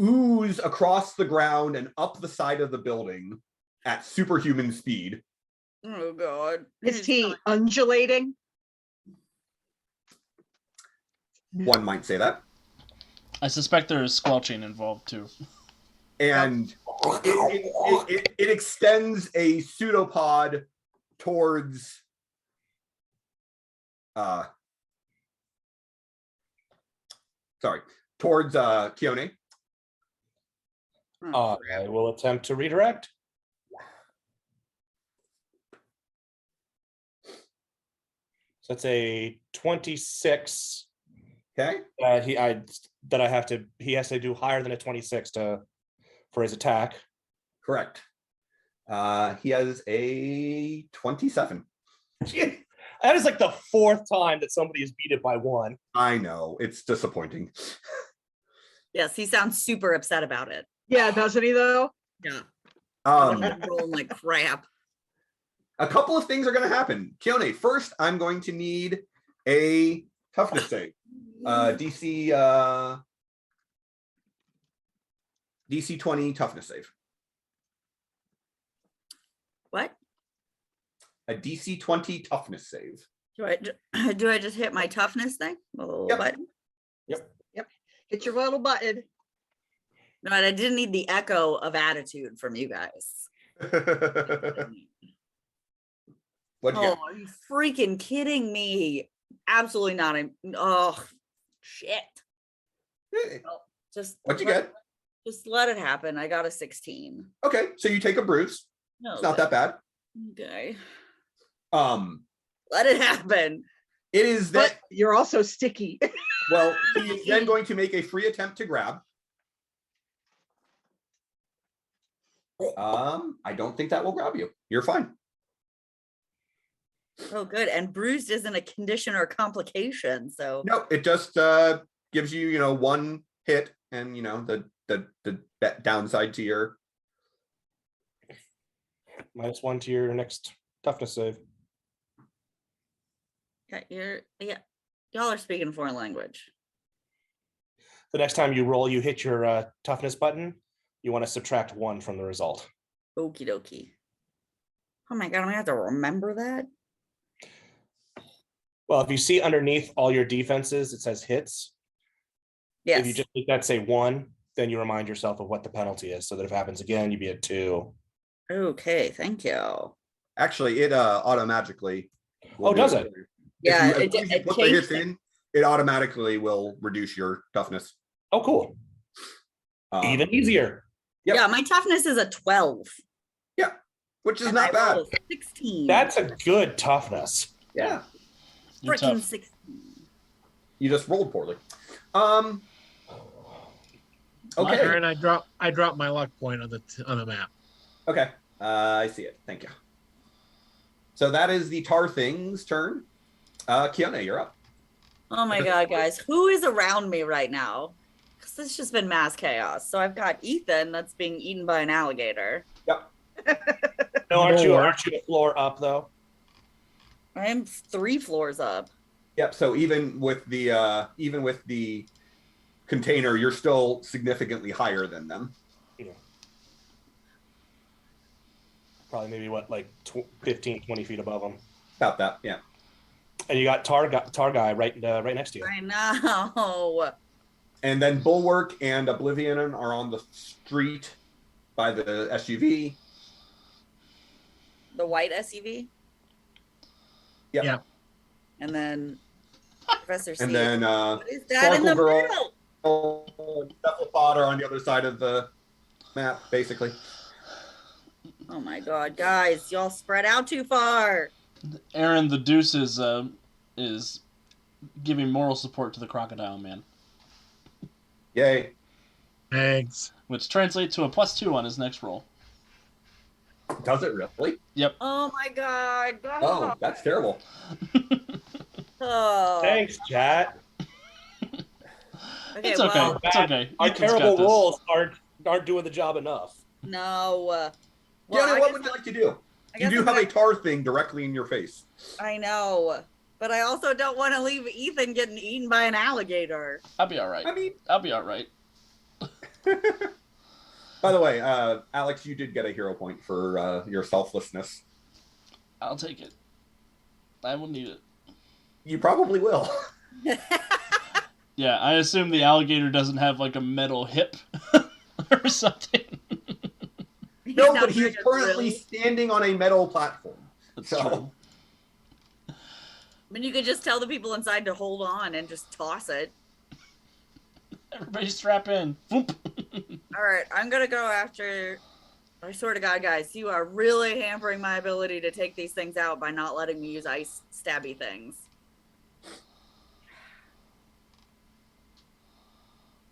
ooze across the ground and up the side of the building at superhuman speed. Oh God. Is he undulating? One might say that. I suspect there is squelching involved too. And it extends a pseudopod towards Keone. I will attempt to redirect. So that's a 26. Okay. He has to do higher than a 26 for his attack. Correct. He has a 27. That is like the fourth time that somebody has beat it by one. I know, it's disappointing. Yes, he sounds super upset about it. Yeah, doesn't he though? Yeah. I'm Um, rolling like crap. a couple of things are going to happen. Keone, first, I'm going to need a toughness save. DC 20 toughness save. What? A DC 20 toughness save. Do I just hit my toughness thing? Oh, Yep. button? Hit your little button. No, I didn't need the echo of attitude from you guys. What'd you Oh, are you freaking kidding me? Absolutely not. Oh, shit. get? Well, just What'd you get? Just let it happen. I got a 16. Okay, so you take a bruise. No, It's not that bad. Okay. Let it happen. It is that. But you're also sticky. Well, he is then going to make a free attempt to grab. I don't think that will grab you. You're fine. Oh, good. And bruised isn't a condition or complication. So No, it just gives you, one hit, and the downside to your. -1 to your next toughness save. yeah, y'all are speaking foreign language. The next time you roll, you hit your toughness button. You want to subtract 1 from the result. Okie dokie. Oh my God, I'm gonna have to remember that. Well, if you see underneath all your defenses, it says hits. Yes. If you just make that say 1, then you remind yourself of what the penalty is, so that if it happens again, you'd be at 2. Okay, thank you. Actually, it automatically. Oh, does it? Yeah, As soon as you it put the hits changed it. in, it automatically will reduce your toughness. Oh, cool. Even easier. Yep. Yeah, my toughness is a 12. Which is and not I bad. rolled a 16. That's a good toughness. Yeah. You're freaking tough. 16. You just rolled poorly. Okay. Aaron, I dropped my luck point on the map. Okay. I see it. Thank you. So that is the tar thing's turn. Keone, you're up. Oh my God, guys. Who is around me right now? Because it's just been mass chaos. So I've got Ethan that's being eaten by an alligator. Yep. No, aren't you a floor up though? I'm 3 floors up. Yep. So even with the container, you're still significantly higher than them. Probably maybe like 15, 20 feet above them. About that. Yeah. And you got tar guy right next to you. I know. And then Bulwark and Oblivion are on the street by the SUV. The white SUV. Yep. Yeah. And then Professor C. And then What is that in the Sparkle middle? Girl, Cephalopod are on the other side of the map, basically. Oh my God, guys, y'all spread out too far. Aaron the Deuce is giving moral support to the Crocodile Man, Yay. Thanks. which translates to a +2 on his next roll. Does it really? Yep. Oh my God. Oh, that's terrible. Oh. Thanks, chat. Okay, It's okay. well, It's okay. Our Ethan's got terrible this. rolls aren't doing the job enough. no. Deanna, I what guess would you like to do? I You guess do I'm have a gonna- tar thing directly in your face. I know, but I also don't want to leave Ethan getting eaten by an alligator. I'll be all right. I mean, I'll be all right. by the way, Alex, you did get a hero point for your selflessness. I'll take it. I will need it. You probably will. Yeah, I assume the alligator doesn't have like a metal hip or something. No, He's but he is not currently really- standing on a metal platform. That's So- true. I mean, you could just tell the people inside to hold on and just toss it. Everybody strap in. Whoop. All right, I'm gonna go after. I swear to God, guys, you are really hampering my ability to take these things out by not letting me use ice stabby things.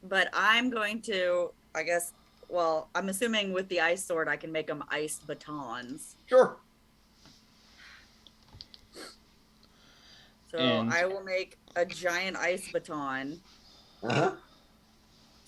But I'm going to, I guess, well, I'm assuming with the ice sword, I can make them ice batons. Sure. So And- I will make a giant ice baton Uh-huh.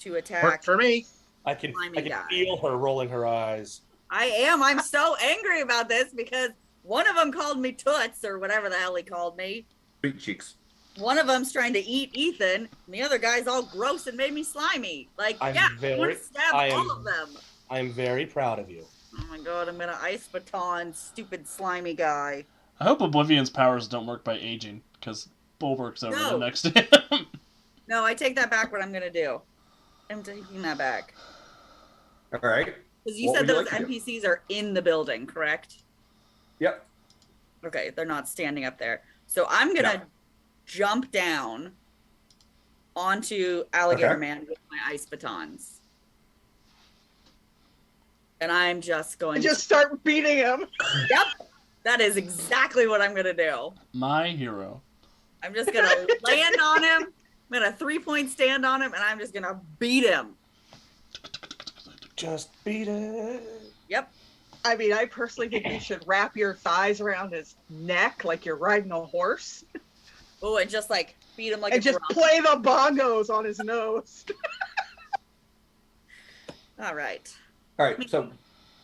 to attack. Worked for me. I can Slimy guy. feel her rolling her eyes. I am. I'm so angry about this because one of them called me Toots or whatever the hell he called me. Sweet cheeks. One of them's trying to eat Ethan. And the other guy's all gross and made me slimy. Like, I'm yeah, I'm very- gonna stab I am- all of them. I am very proud of you. Oh my god, I'm gonna ice baton stupid slimy guy. I hope Oblivion's powers don't work by aging, because Bulwark's over No. the next to him. No, I take that back. What I'm gonna do? I'm taking that back All right. because you What said would you those like to do? NPCs are in the building, correct? Yep. Okay, they're not standing up there. So I'm gonna Yeah. jump down onto Alligator Okay. Man with my ice batons. And I'm just going Just start beating him. Yep. That is exactly what I'm gonna do. My hero. I'm just gonna land on him. I'm gonna 3-point stand on him and I'm just gonna beat him. Just beat it. Yep. I mean, I personally think you should wrap your thighs around his neck like you're riding a horse Oh, and just like beat him like and a just drum. play the bongos on his nose. All right. All right. So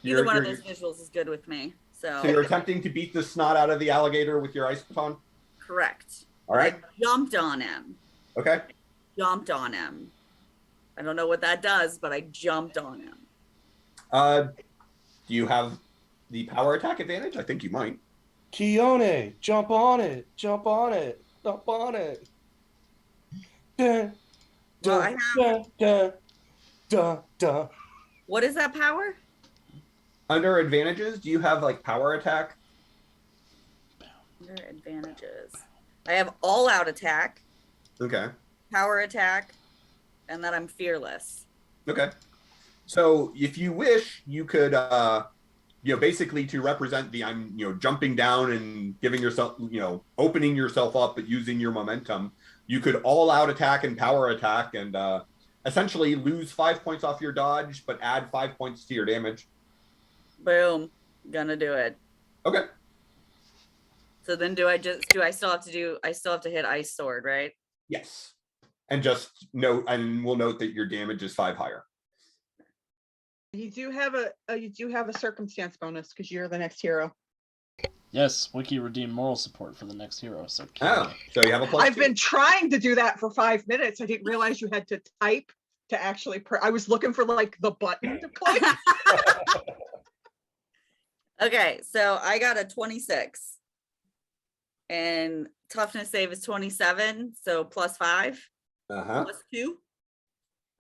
Either one of you're- those visuals is good with me. So, so you're attempting to beat the snot out of the alligator with your ice baton? correct. All right. I jumped on him. Okay. Jumped on him. I don't know what that does, but I jumped on him. Do you have the power attack advantage? I think you might. Keone, jump on it. Jump on it. Jump on it. Dun, Well, I have. dun, dun, dun. What is that power? Under advantages, do you have like power attack? Under advantages. I have all out attack, Okay. power attack, and then I'm fearless. Okay. So if you wish, you could, basically to represent the I'm, jumping down and giving yourself, opening yourself up, but using your momentum, you could all out attack and power attack and essentially lose 5 points off your dodge, but add 5 points to your damage. Boom. Gonna do it. Okay. So then I still have to hit ice sword, right? Yes. And just note, and we'll note that your damage is 5 higher. You do have a circumstance bonus because you're the next hero. Yes, Wiki redeemed moral support for the next hero. So Oh, so you have a plus I've 2. been trying to do that for 5 minutes. I didn't realize you had to type to actually. I was looking for like the button to click. Okay, so I got a 26. And toughness save is 27, so +5, Uh-huh. +2.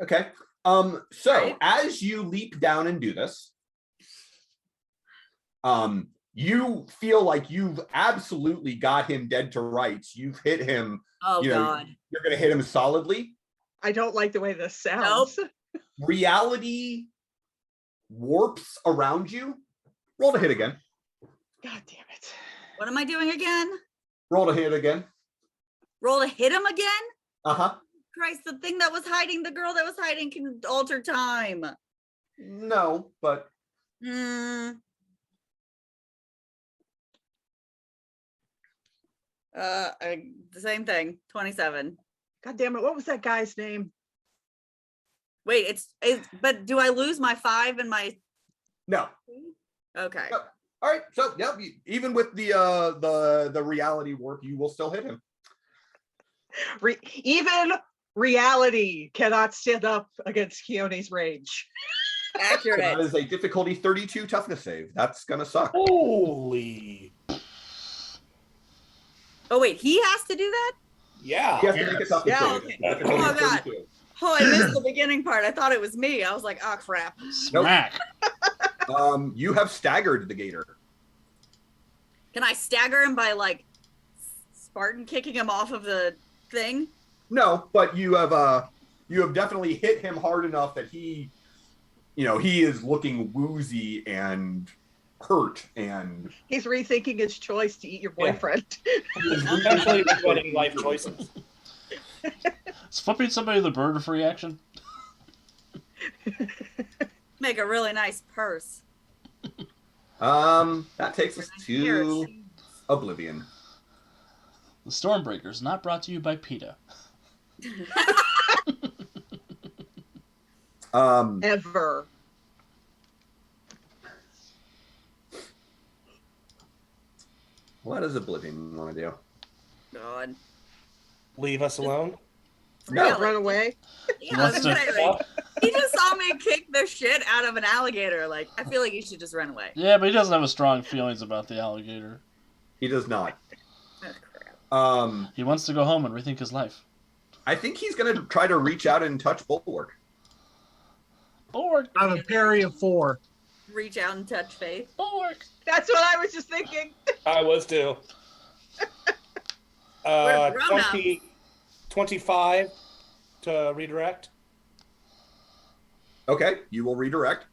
Okay. So Right. as you leap down and do this, you feel like you've absolutely got him dead to rights. You've hit him. Oh You know, god. You're going to hit him solidly. I don't like the way this sounds. Reality warps around you. Roll to hit again. God damn it. What am I doing again? Roll to hit again. Roll to hit him again? Uh-huh. Christ, the thing that was hiding, the girl that was hiding can alter time. No, but Hmm. The same thing, 27. God damn it. What was that guy's name? Wait, but do I lose my 5 and my? No. Okay. No. All right. So yeah, even with the reality warp, you will still hit him. Even reality cannot stand up against Keone's rage. Accurate. That is a difficulty 32 toughness save. That's gonna suck. Holy. Oh wait, he has to do that? Yeah. He has to make a toughness Yeah, save. okay. Difficulty Oh, God. 32. Oh, I missed the beginning part. I thought it was me. I was like, oh crap. Smack. You have staggered the gator. Can I stagger him by like Spartan kicking him off of the thing? No, but you have definitely hit him hard enough that he is looking woozy and hurt, and He's rethinking his choice to eat your boyfriend. Especially regretting life choices. Is flipping somebody the bird a free action? Make a really nice purse. that takes us to Oblivion. The Stormbreakers, not brought to you by PETA. Ever. What does Oblivion want to do? God. Leave us alone. No. Really? Run away. Yeah, I was Wants gonna to- say, like, he just saw me kick the shit out of an alligator. Like, I feel like he should just run away. Yeah, but he doesn't have a strong feelings about the alligator. He does not. Oh, crap. He wants to go home and rethink his life. I think he's going to try to reach out and touch Bulwark. Bulwark. I have a parry of 4. Reach out and touch Faith. Bulwark. That's what I was just thinking. I was too. We're grown-ups. 25 to redirect. Okay, you will redirect.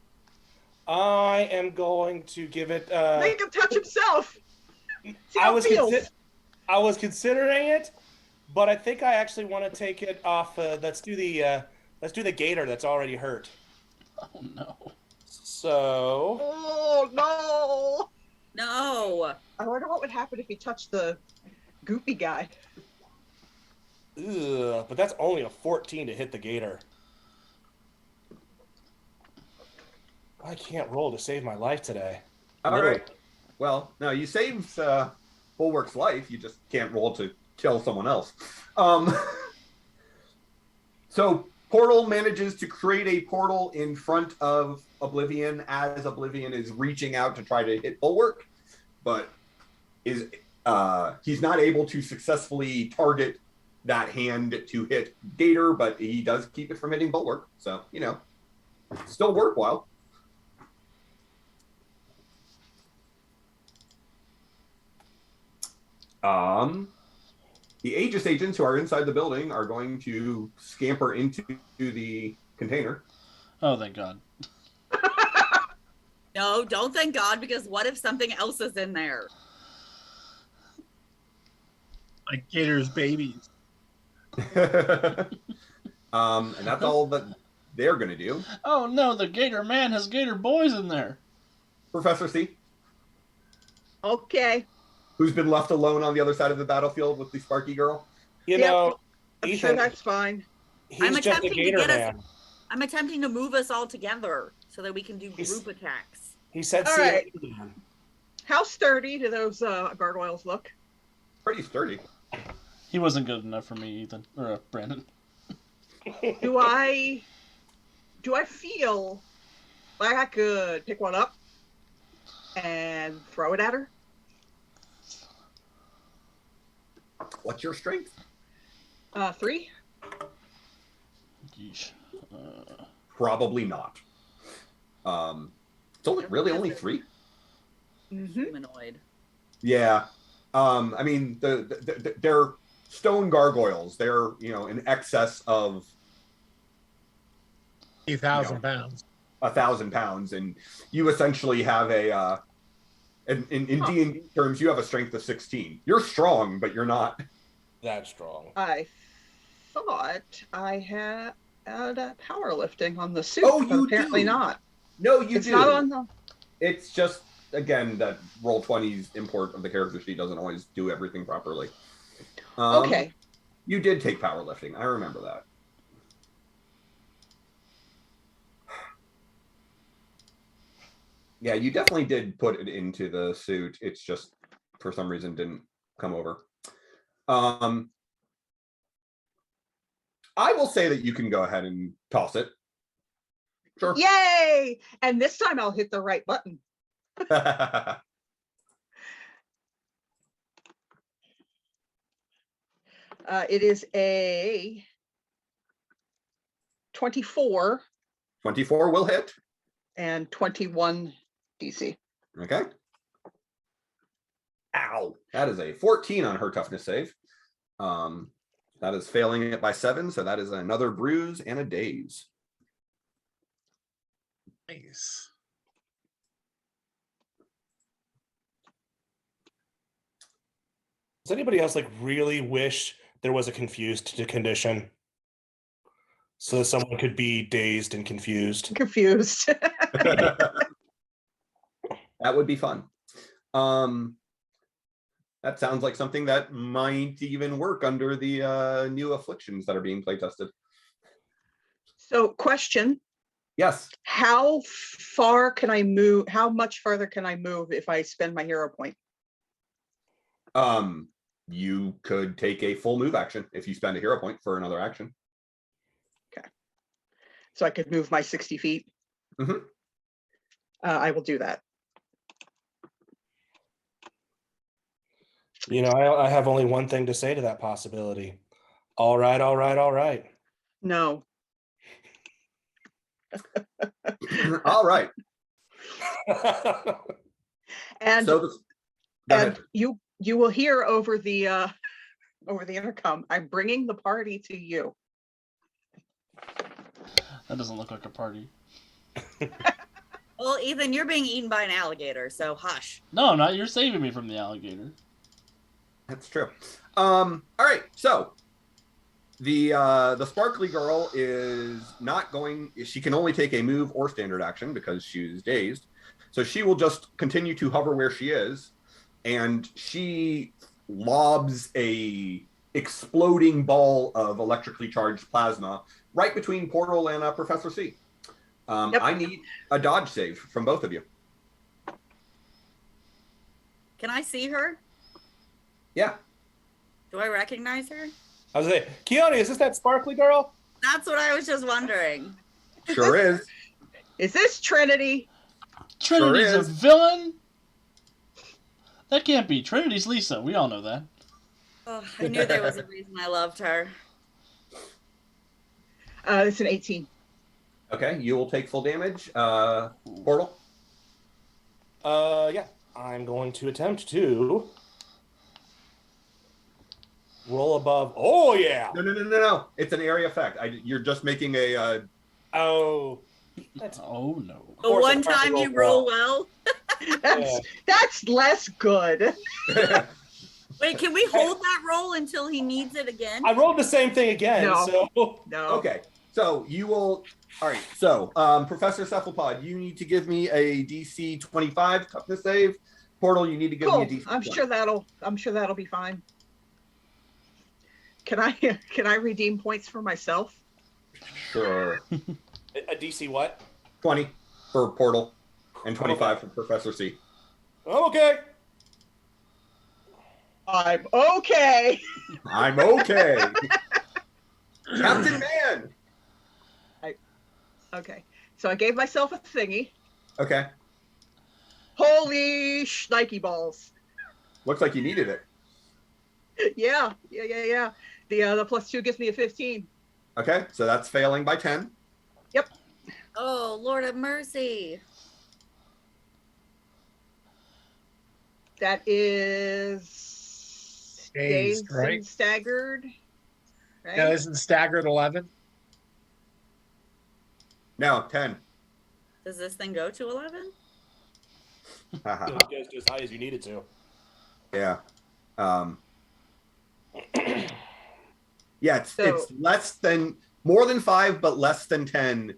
I am going to give it. Make him touch himself. See I how it was feels. I was considering it, but I think I actually want to take it off. Let's do the gator that's already hurt. Oh no. So Oh no! No. I wonder what would happen if he touched the goopy guy. but that's only a 14 to hit the gator. I can't roll to save my life today. All right. Well, no, you saved Bulwark's life. You just can't roll to kill someone else. So Portal manages to create a portal in front of Oblivion as Oblivion is reaching out to try to hit Bulwark, but he's not able to successfully target that hand to hit Gator, but he does keep it from hitting Bulwark. So, still worthwhile. The Aegis agents who are inside the building are going to scamper into the container. Oh, thank God. No, don't thank God, because what if something else is in there? Like Gator's babies. And that's all that they're going to do. Oh no, the Gator Man has Gator boys in there. Professor C, Okay. who's been left alone on the other side of the battlefield with the Sparky girl. You Yep. know, I'm Ethan, sure that's fine. he's I'm just a attempting to gator get us- man. I'm attempting to move us all together so that we can do He's- group attacks. He said, All "See you right. later, man." How sturdy do those gargoyles look? Pretty sturdy. He wasn't good enough for me, Ethan. Or Brandon. Do I feel like I could pick one up and throw it at her? What's your strength? 3. Yeesh. Probably not. It's only 3. Mm-hmm. Humanoid. Yeah. I mean, they're stone gargoyles. They're, in excess of 8,000 pounds. 1,000 pounds, and you essentially have in D&D terms, you have a strength of 16. You're strong, but you're not. That's strong. I thought I had powerlifting on the suit. Oh, but you apparently do. not. No, you It's do. not on the. It's just, again, that Roll20's import of the character sheet doesn't always do everything properly. Okay. You did take powerlifting. I remember that. Yeah, you definitely did put it into the suit. It's just for some reason didn't come over. I will say that you can go ahead and toss it. Sure. Yay! And this time I'll hit the right button. It is a 24 24 will hit. and 21 DC. Okay. Ow. That is a 14 on her toughness save. That is failing it by 7, so that is another bruise and a daze. Nice. Does anybody else like really wish there was a confused to condition? So that someone could be dazed and confused. Confused. That would be fun. That sounds like something that might even work under the new afflictions that are being play tested. So, question. Yes. How far can I move? How much further can I move if I spend my hero point? You could take a full move action if you spend a hero point for another action. Okay. So I could move my 60 feet. Mhm. I will do that. You know, I have only one thing to say to that possibility. All right, all right, all right. No. All right. And So go ahead. you will hear over the intercom, I'm bringing the party to you. That doesn't look like a party. Well, Ethan, you're being eaten by an alligator, so hush. No, I'm not. You're saving me from the alligator. That's true. All right. So the sparkly girl is not going. She can only take a move or standard action because she's dazed. So she will just continue to hover where she is, and she lobs a exploding ball of electrically charged plasma right between Portal and Professor C. Yep. I need a dodge save from both of you. Can I see her? Yeah. Do I recognize her? I was like, Keone, is this that sparkly girl? That's what I was just wondering. Sure is. Is this Trinity? Trinity's a is. villain? That can't be. Trinity's Lisa. We all know that. Oh, I knew there was a reason I loved her. It's an 18. Okay, you will take full damage. Portal. Yeah. I'm going to attempt to roll above. Oh yeah. No. It's an area effect. You're just making a. Oh. Oh, no. The course one it's hard to time roll you roll well. well. That's less good. Wait, can we hold that roll until he needs it again? I rolled the same thing again. No. So No. Okay, so you will. All right. So, Professor Cephalopod, you need to give me a DC 25 toughness save. Portal, you need to give Cool. me a DC. I'm 20. sure that'll be fine. Can I redeem points for myself? Sure. a DC what? 20 for Portal, and 25 for Professor C. Okay. I'm okay. I'm okay. Captain Man. Okay. So I gave myself a thingy. Okay. Holy Nike balls. Looks like you needed it. Yeah. The +2 gives me a 15. Okay, so that's failing by 10. Oh, Lord of mercy. That is Dazed, right? and staggered. Right? Now, isn't staggered 11? No, 10. Does this thing go to 11? It goes to as high as you need it to. Yeah. Yeah, it's less than, more than 5, but less than 10.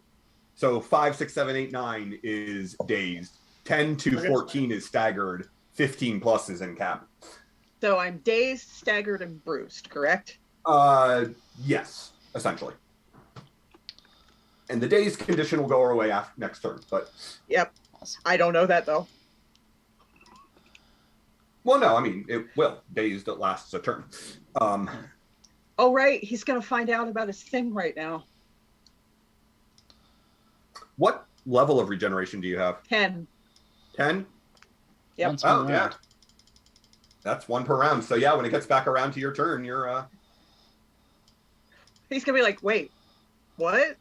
So 5, 6, 7, 8, 9 is dazed. 10 to 14 is staggered. 15 plus is in cap. So I'm dazed, staggered, and bruised, correct? Yes, essentially. And the dazed condition will go away after next turn, but Yep. I don't know that though. Well, no, I mean, it will. Dazed, it lasts a turn. Oh, right. He's going to find out about his thing right now. What level of regeneration do you have? 10. 10? Yep. Once per Oh, yeah. round. That's 1 per round. So, yeah, when it gets back around to your turn, you're... He's going to be like, wait, what?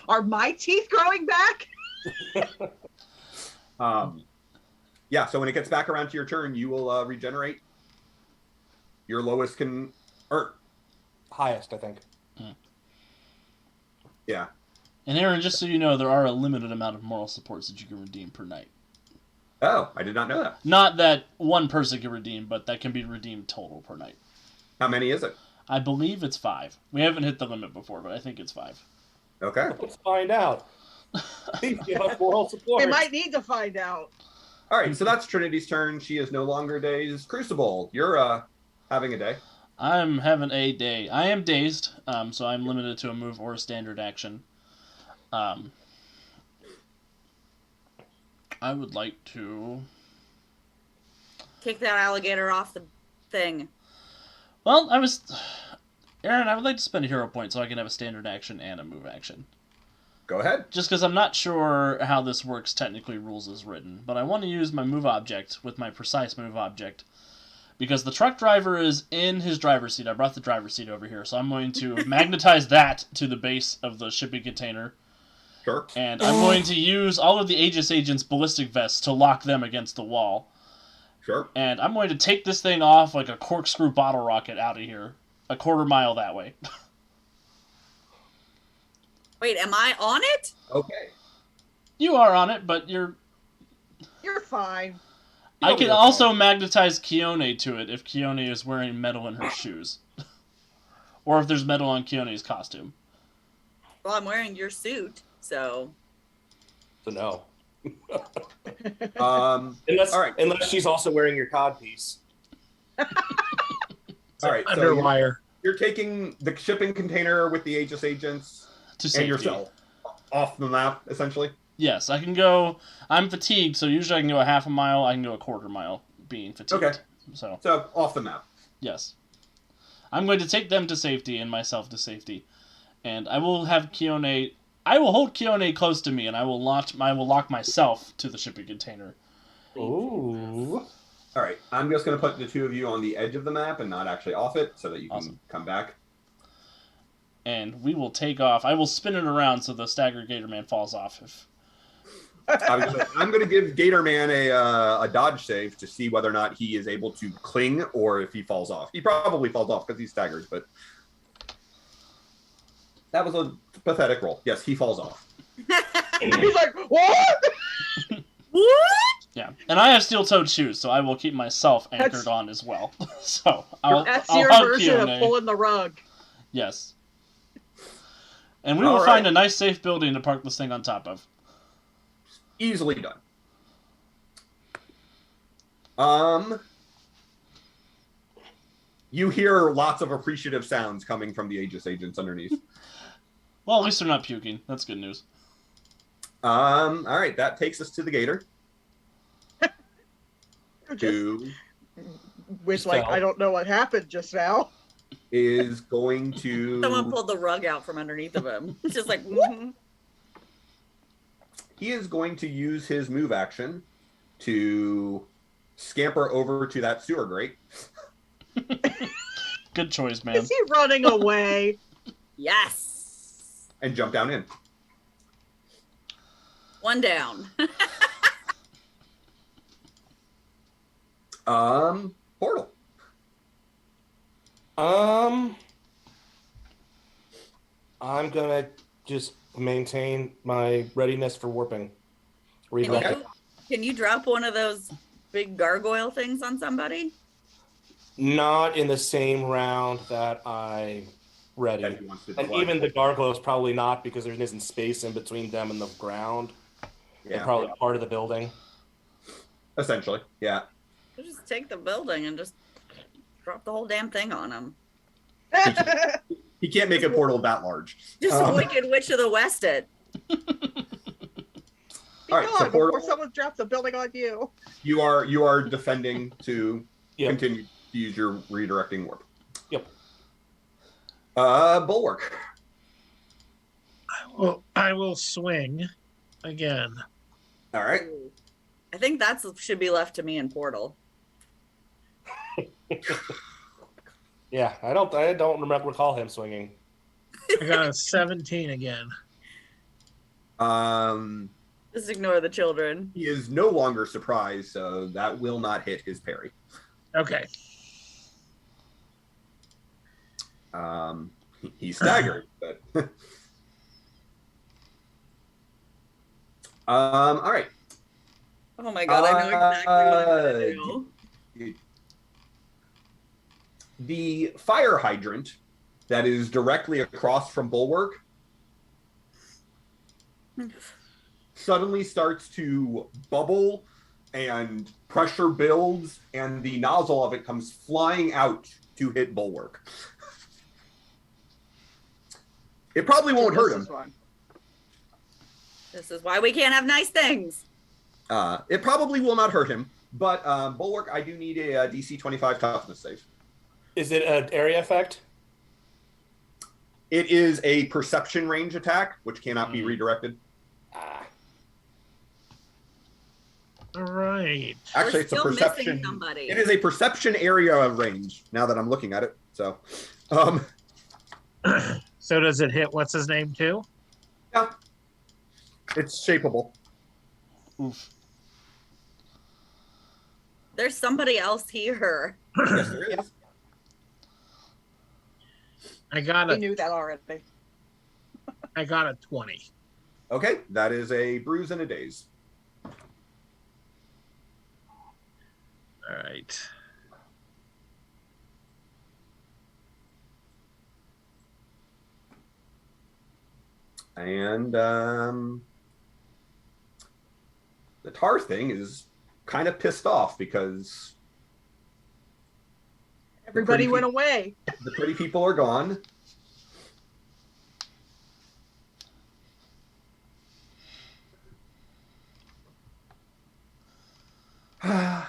Are my teeth growing back? Yeah, so when it gets back around to your turn, you will regenerate. Your lowest can... Or, Highest, I think. yeah. And Aaron, just so you know, there are a limited amount of moral supports that you can redeem per night. Oh, I did not know that. Not that one person can redeem, but that can be redeemed total per night. How many is it? I believe it's 5. We haven't hit the limit before, but I think it's 5. Okay. Let's find out. Please give us moral support. We might need to find out. All right, so that's Trinity's turn. She is no longer dazed. Crucible, you're having a day. I'm having a day. I am dazed, so I'm limited to a move or a standard action. I would like to... Kick that alligator off the thing. Well, Aaron, I would like to spend a hero point so I can have a standard action and a move action. Go ahead. Just because I'm not sure how this works technically, rules is written, but I want to use my move object with my precise move object because the truck driver is in his driver's seat. I brought the driver's seat over here, so I'm going to magnetize that to the base of the shipping container. Sure. And I'm going to use all of the Aegis agents' ballistic vests to lock them against the wall. Sure. And I'm going to take this thing off like a corkscrew bottle rocket out of here. A quarter mile that way. Wait, am I on it? Okay. You are on it, but you're... You're fine. I can also magnetize Keone to it if Keone is wearing metal in her shoes. Or if there's metal on Keone's costume. Well, I'm wearing your suit, so... So no. All right. Unless she's also wearing your codpiece. All right. So Underwire. you're taking the shipping container with the Aegis agents To safety. and yourself off the map, essentially. Yes, I can go... I'm fatigued, so usually I can go a half a mile, I can go a quarter mile being fatigued. Okay. So, off the map. yes. I'm going to take them to safety and myself to safety. And I will have Keone... I will hold Keone close to me, and I will lock myself to the shipping container. Ooh. All right. I'm just going to put the two of you on the edge of the map and not actually off it so that you can come back. And we will take off. I will spin it around so the staggered Gator Man falls off. I'm going to give Gator Man a dodge save to see whether or not he is able to cling or if he falls off. He probably falls off because he's staggered, but that was a pathetic roll. Yes, he falls off. He's like, what? What? Yeah, and I have steel-toed shoes, so I will keep myself anchored That's- on as well. So I'll That's I'll your hug version Keone. of pulling the rug. Yes. And we will All right. find a nice safe building to park this thing on top of. Easily done. You hear lots of appreciative sounds coming from the Aegis agents underneath. Well, at least they're not puking. That's good news. All right, that takes us to the Gator. Just, which, Just like, fell. I don't know what happened just now. Is going to... Someone pulled the rug out from underneath of him. It's just like, mhm. He is going to use his move action to scamper over to that sewer grate. Good choice, man. Is he running away? Yes. And jump down in. One down. Portal. I'm gonna just maintain my readiness for warping. Read Can that. you drop one of those big gargoyle things on somebody? Not in the same round that I ready. That he wants to And deflect. even the gargoyles probably not because there isn't space in between them and the ground. They're Yeah, probably part of the building. essentially. Yeah. You just take the building and just drop the whole damn thing on them. He can't make a portal that large. Just Wicked Witch of the West it. All right, so on before Portal, someone drops a building on you. you are defending to Yep. continue to use your redirecting warp. Yep. Bulwark. Well, I will swing again. All right. I think that's should be left to me in Portal. Yeah, I don't recall him swinging. I got a 17 again. Just ignore the children. He is no longer surprised, so that will not hit his parry. Okay. He's staggered, but all right. Oh my god, I know exactly what I'm gonna do. The fire hydrant that is directly across from Bulwark suddenly starts to bubble and pressure builds, and the nozzle of it comes flying out to hit Bulwark. It probably won't hurt him. This is why we can't have nice things. It probably will not hurt him, but Bulwark, I do need a DC 25 toughness save. Is it an area effect? It is a perception range attack, which cannot be redirected. All right. Actually, We're it's a still perception. missing somebody. It is a perception area of range. Now that I'm looking at it, so So does it hit what's his name too? yeah, it's shapeable. Oof. There's somebody else here. Yes, there is. I got We a knew that already. 20. Okay, that is a bruise and a daze. All right. And the tar thing is kind of pissed off because Everybody went away. the pretty people are gone.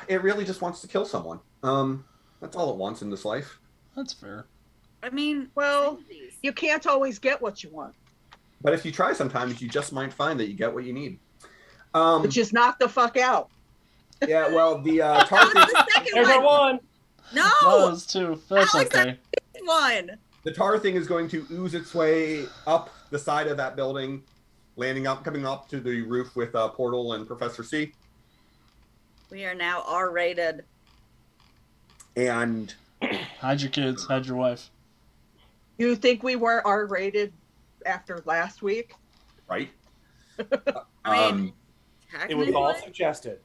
It really just wants to kill someone. That's all it wants in this life. That's fair. I mean, Well, sympathies. you can't always get what you want. But if you try sometimes, you just might find that you get what you need. But just knock the fuck out. Yeah, well, the tar That thing, was the second There's our one. one. No, That was two. That's Alex, okay. one. the tar thing is going to ooze its way up the side of that building, coming up to the roof with Portal and Professor C. We are now R-rated. And Hide your kids. Hide your wife. You think we were R-rated after last week? right, I mean, It was all technically, suggested.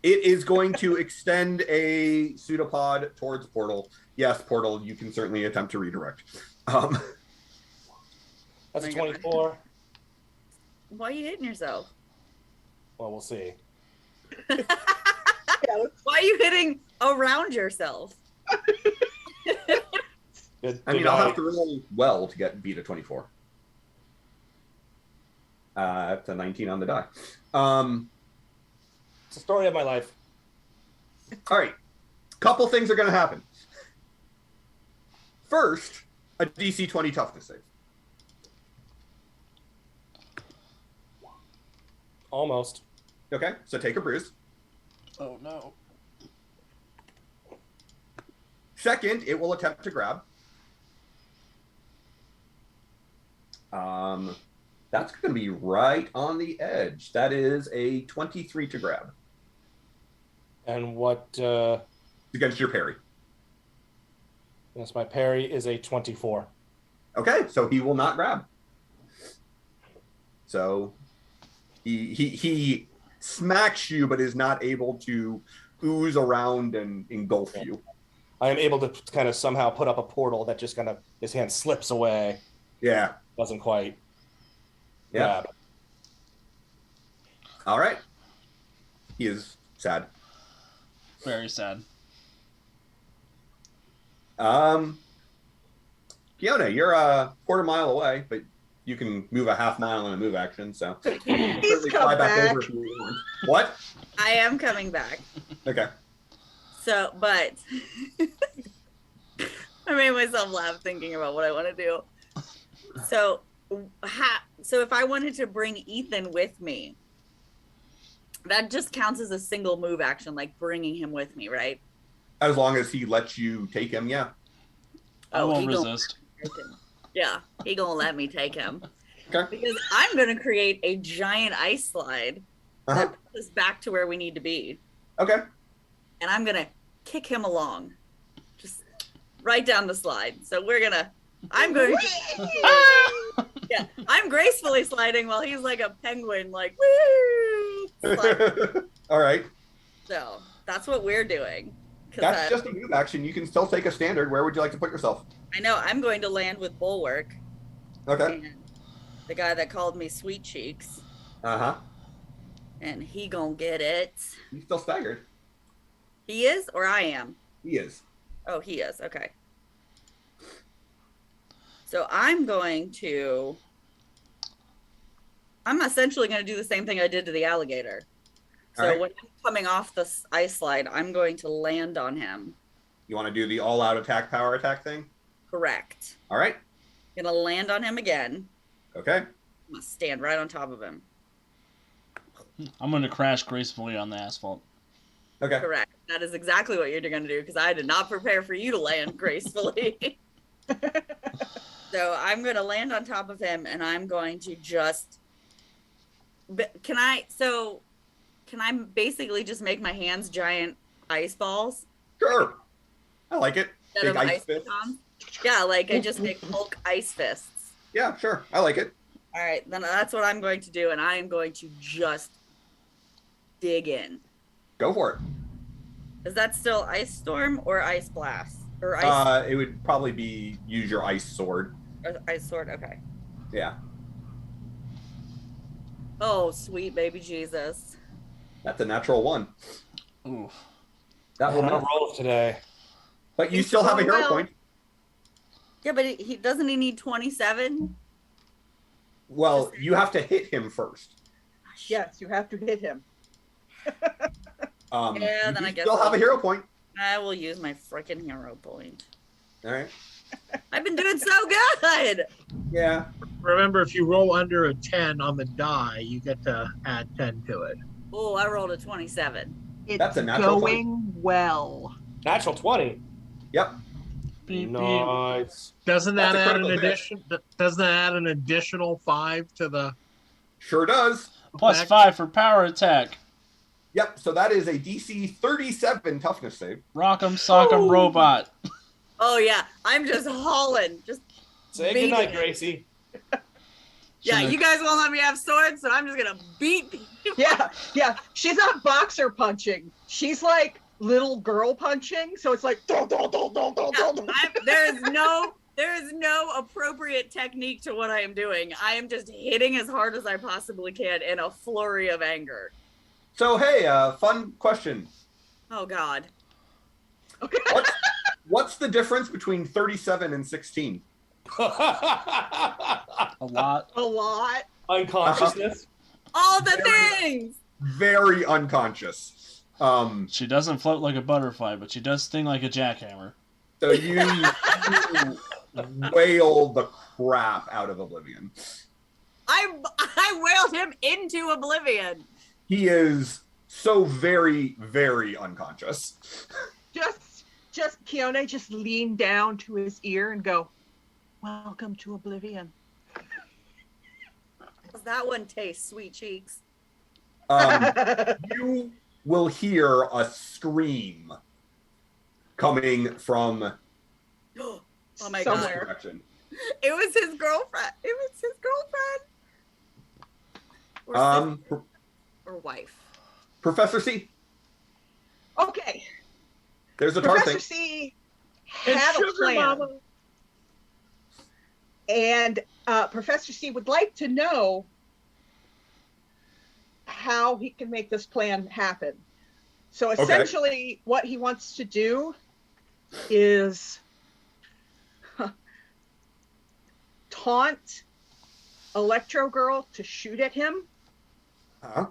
it is going to extend a pseudopod towards Portal. Yes, Portal, you can certainly attempt to redirect. That's my a God. 24. why are you hitting yourself? Well, we'll see. Why are you hitting around yourself? Good, I mean, good I'll have night. to roll well to get beat a 24. That's a 19 on the die. It's the story of my life. All right. Couple things are going to happen. First, a DC 20 toughness save. Almost. Okay, so take a bruise. Oh no. Second, it will attempt to grab. That's going to be right on the edge. That is a 23 to grab And what? against your parry. Yes, my parry is a 24. Okay, so he will not grab. So he smacks you, but is not able to ooze around and engulf you. I am able to kind of somehow put up a portal that just kind of his hand slips away. Yeah. Doesn't quite Yeah. grab. All right. He is sad. Very sad. Fiona, you're a quarter mile away, but You can move a half mile in a move action, so He's certainly come fly back back. over if you want. What? I am coming back. Okay. So, but I made myself laugh thinking about what I want to do. So, so if I wanted to bring Ethan with me, that just counts as a single move action, like bringing him with me, right? As long as he lets you take him, yeah. I won't he gonna resist. take him. Yeah, he gonna let me take him. Okay. Because I'm gonna create a giant ice slide Uh-huh. that puts us back to where we need to be. Okay. And I'm gonna kick him along. Just right down the slide. So I'm going yeah, I'm gracefully sliding while he's like a penguin, like woo! Sliding. All right. So that's what we're doing. 'Cause That's just a move action. You can still take a standard. Where would you like to put yourself? I know I'm going to land with Bulwark. Okay. And the guy that called me Sweet Cheeks. Uh-huh. And he gonna get it. He's still staggered. He is, or I am? He is. Oh, he is. Okay. So I'm essentially going to do the same thing I did to the alligator. So All right. when I'm coming off the ice slide, I'm going to land on him. You want to do the all-out attack, power attack thing? Correct. All right. Gonna land on him again. Okay. I'm gonna stand right on top of him. I'm going to crash gracefully on the asphalt. Okay. Correct. That is exactly what you're going to do because I did not prepare for you to land gracefully. So I'm going to land on top of him and I'm going to just. Can I basically just make my hands giant ice balls? Sure. I like it. Instead Big of ice fist. batons? Yeah, like I just make Hulk ice fists. Yeah, sure. I like it. All right, then that's what I'm going to do, and I am going to just dig in. Go for it. Is that still ice storm or ice blast or ice? It would probably be use your ice sword. Ice sword. Okay. Yeah. Oh, sweet baby Jesus. That's a natural one. Ooh. That will I'm miss. on rolls today. But you He's still have a so hero well. point. Yeah, but he doesn't he need 27? Well, you have to hit him first. Yes, you have to hit him. Yeah, You then do I guess still have a hero point. I will use my freaking hero point. All right. I've been doing so good. Yeah. Remember, if you roll under a 10 on the die, you get to add 10 to it. Oh, I rolled a 27. It's That's a natural going well. Natural 20. Yep. Beep, beep. Nice. Doesn't That's that a add an critical hit. addition? Doesn't that add an additional 5 to the? Sure does. Plus Back- 5 for power attack. Yep. So that is a DC 37 toughness save. Rock'em sock'em Ooh. robot. Oh yeah, I'm just hauling. Just Say beat goodnight, it. Gracie. Yeah, Should've- you guys won't let me have swords, so I'm just gonna beat people. Yeah. She's not boxer punching. She's like little girl punching. So it's like. Yeah, there is no appropriate technique to what I am doing. I am just hitting as hard as I possibly can in a flurry of anger. So hey, fun question. Oh God. Okay. What's the difference between 37 and 16? A lot. A lot. Unconsciousness. All the things. Very unconscious. She doesn't float like a butterfly, but she does sting like a jackhammer. So you wail the crap out of Oblivion. I wailed him into oblivion. He is so very, very unconscious. Just Keone just lean down to his ear and go, "Welcome to Oblivion." How's that one taste, Sweet Cheeks? You will hear a scream coming from Oh my Somewhere. this God. direction. It was his girlfriend. It was his girlfriend. Or sister, or wife. Professor C, Okay. there's a tar Professor thing. C It's had a sugar, plan, mama. and Professor C would like to know how he can make this plan happen. So Okay. essentially, what he wants to do is taunt Electro Girl to shoot at him. Uh-huh.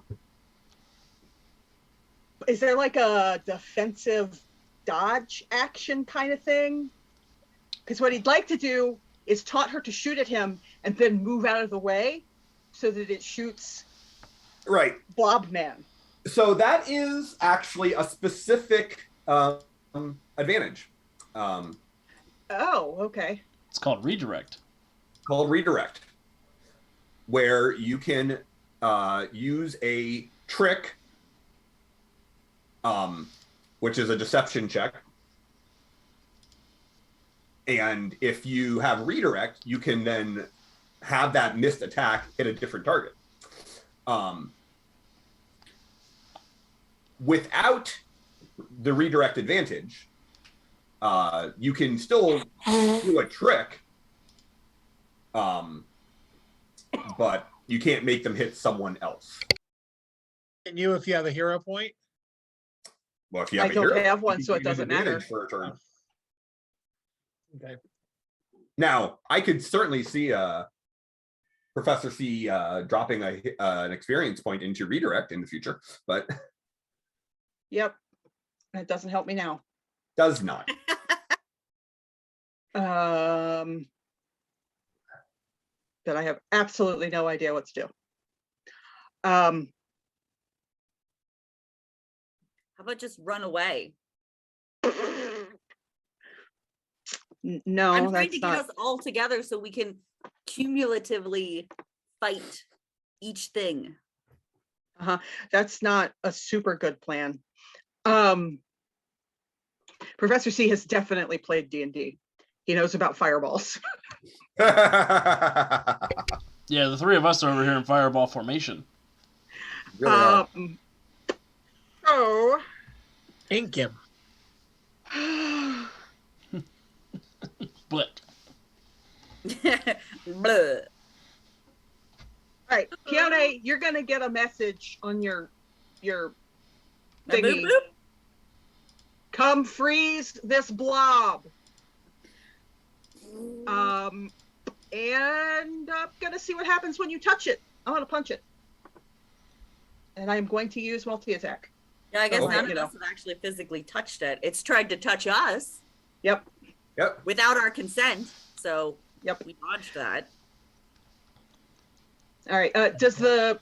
Is there like a defensive dodge action kind of thing? Because what he'd like to do is taunt her to shoot at him and then move out of the way so that it shoots Right. Blob Man. So that is actually a specific advantage. Oh, okay. It's called redirect. Called redirect, where you can use a trick, which is a deception check. And if you have redirect, you can then have that missed attack hit a different target. Without the redirect advantage, you can still do a trick, but you can't make them hit someone else. And you, if you have a hero point? Well, if you I have a don't hero, have one, you so can it doesn't use advantage matter. for a turn. Okay. Now, I could certainly see Professor C dropping an experience point into redirect in the future, but Yep. That doesn't help me now. does not. That I have absolutely no idea what to do. How about just run away? No, I'm trying that's to get not. us all together so we can cumulatively fight each thing. That's not a super good plan. Professor C has definitely played D&D. He knows about fireballs. Yeah, the three of us are over here in fireball formation. Really are. So Ink him. Split. Blah. All right, Keone, you're gonna get a message on your Boop, thingy. boop. Come freeze this blob. And I'm gonna see what happens when you touch it. I want to punch it, and I'm going to use multi-attack. Yeah, I guess Okay. none of us have actually physically touched it. It's tried to touch us Yep. Yep. without our consent. So Yep. we dodged that. All right. Does the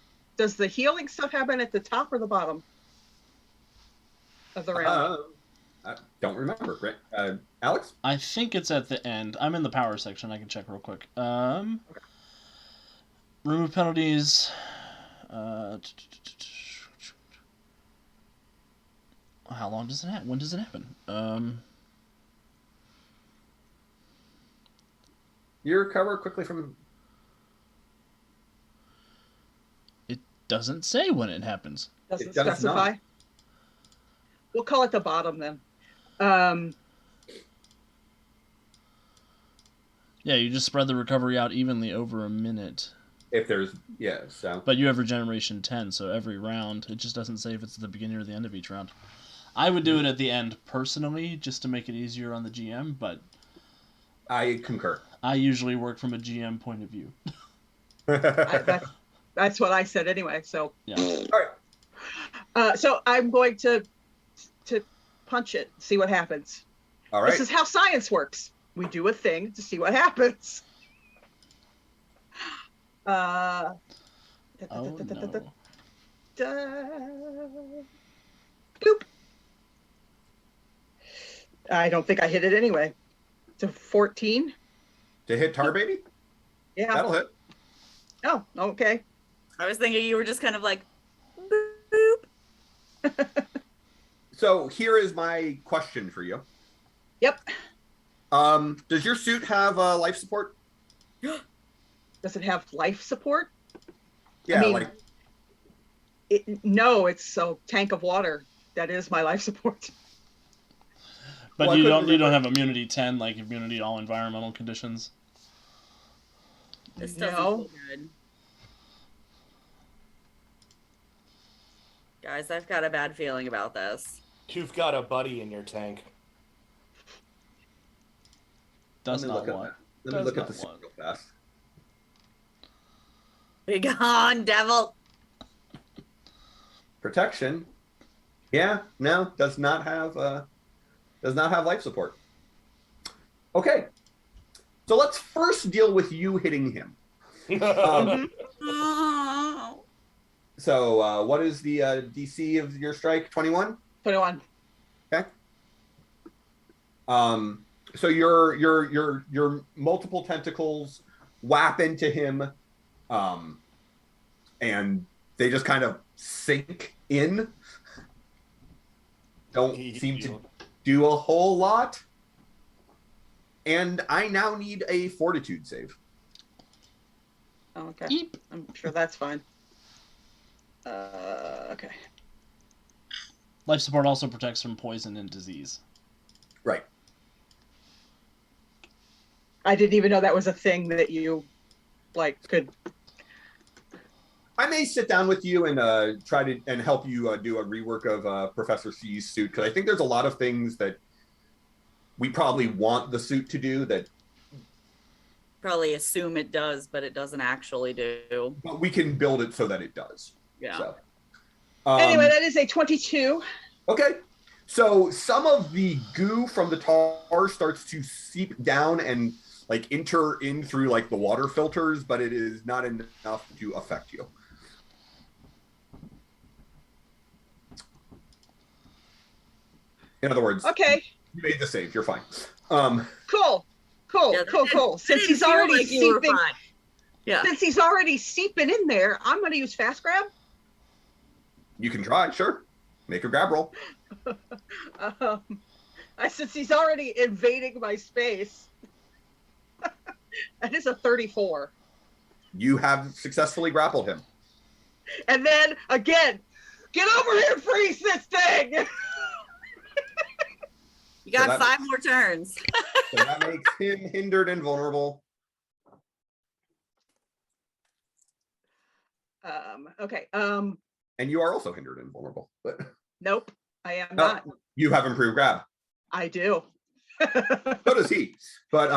healing stuff happen at the top or the bottom of the round? I don't remember. Right? Alex? I think it's at the end. I'm in the power section. I can check real quick. Remove penalties. How long does it happen? When does it happen? You recover quickly from... It doesn't say when it happens. Doesn't It does specify. not. We'll call it the bottom then. Yeah, you just spread the recovery out evenly over a minute. If there's... Yeah, so... But you have regeneration 10, so every round, it just doesn't say if it's at the beginning or the end of each round. I would do it at the end personally, just to make it easier on the GM, but I concur. I usually work from a GM point of view. That's what I said anyway. So, Yeah. All right. so I'm going to punch it, see what happens. All right. This is how science works. We do a thing to see what happens. Oh, no. Boop. I don't think I hit it anyway. It's a 14. To hit Tar Baby? Yeah. That'll hit. Oh, okay. I was thinking you were just kind of like, boop, boop. So here is my question for you. Yep. Does your suit have life support? Does it have life support? Yeah, mean, like... No, it's a tank of water. That is my life support. But Well, I you couldn't don't remember. have immunity 10, like immunity to all environmental conditions. This doesn't No. feel good. Guys, I've got a bad feeling about this. You've got a buddy in your tank. Does Let me not look at want. that. Let me Does look at not the suit want. real fast. Be gone, devil. Protection. Yeah, no, does not have life support. Okay, so let's first deal with you hitting him. Oh. So what is the DC of your strike? 21? 21. Okay. So your multiple tentacles whap into him, and they just kind of sink in. Don't seem to do a whole lot. And I now need a fortitude save. Okay. Eep. I'm sure that's fine. Okay. Life support also protects from poison and disease. Right. I didn't even know that was a thing that you could. I may sit down with you and try to help you do a rework of Professor C's suit, because I think there's a lot of things that we probably want the suit to do that Probably assume it does, but it doesn't actually do. but we can build it so that it does. Yeah. So, Anyway, that is a 22. okay. So some of the goo from the tar starts to seep down and enter in through the water filters, but it is not enough to affect you. In other words, Okay. you made the save. You're fine. Cool. Yeah, Cool. Since didn't he's feel already like you were seeping, fine. Yeah. since he's already seeping in there, I'm going to use fast grab. You can try, sure. Make a grab roll. Since he's already invading my space, that is a 34. You have successfully grappled him. And then again, get over here and freeze this thing. You got that 5 more turns. So that makes him hindered and vulnerable. Okay. And you are also hindered and vulnerable. But Nope, I am no, not. you have improved grab. I do. So does he. But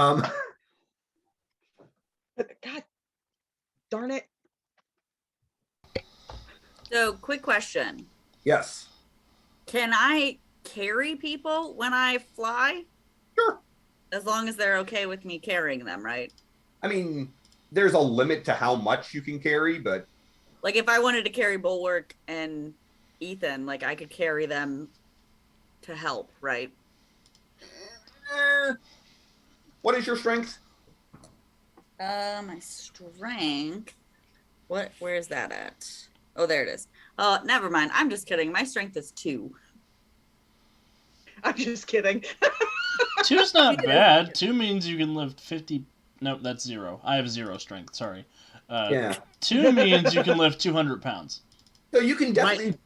God darn it. So, quick question. yes. Can I carry people when I fly? Sure. As long as they're okay with me carrying them, right? I mean, there's a limit to how much you can carry, but Like if I wanted to carry Bulwark and Ethan, I could carry them to help, right? What is your strength? My strength. Where's that at? Oh, there it is. Oh, never mind. I'm just kidding. My strength is 2. I'm just kidding. 2's not bad. 2 means you can lift 50. Nope, that's 0. I have 0 strength. Sorry. Yeah. 2 means you can lift 200 pounds. So you can definitely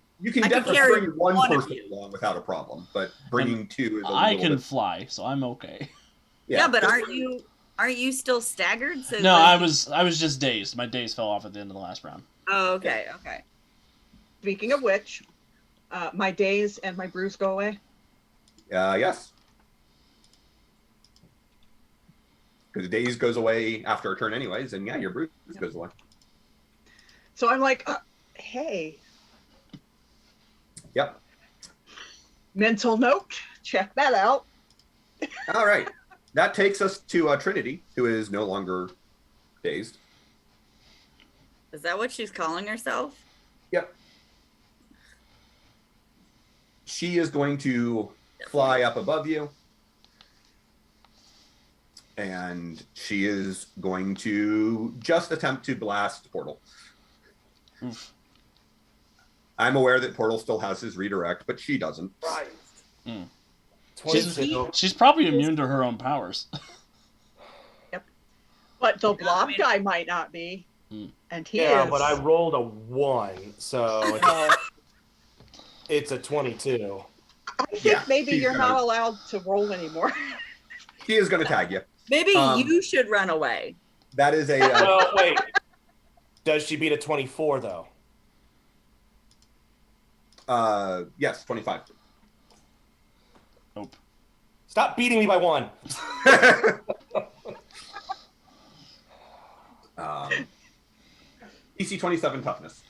carry bring one one of person you. along without a problem, but bringing 2 is a I little can bit. fly, so I'm okay. Yeah, but aren't you still staggered? So No, I was just dazed. My daze fell off at the end of the last round. Oh, okay, okay. Speaking of which, my daze and my bruise go away. Yes. Because daze goes away after a turn anyways, and yeah, your bruise goes away. So I'm like, hey. Yep. Mental note. Check that out. All right. That takes us to Trinity, who is no longer dazed. Is that what she's calling herself? Yep. She is going to fly up above you. And she is going to just attempt to blast Portal. Oof. I'm aware that Portal still has his redirect, but she doesn't. Right. Mm. 22. She's probably immune to her own powers. But the blob guy might not be. Mm. And he Yeah, is. but I rolled a 1, so it's a 22. I think Yeah, maybe she's you're gonna- not allowed to roll anymore. She is going to tag you. Maybe You should run away. That is a... Well, wait. Does she beat a 24, though? yes, 25. Nope. Stop beating me by 1. DC 27 toughness.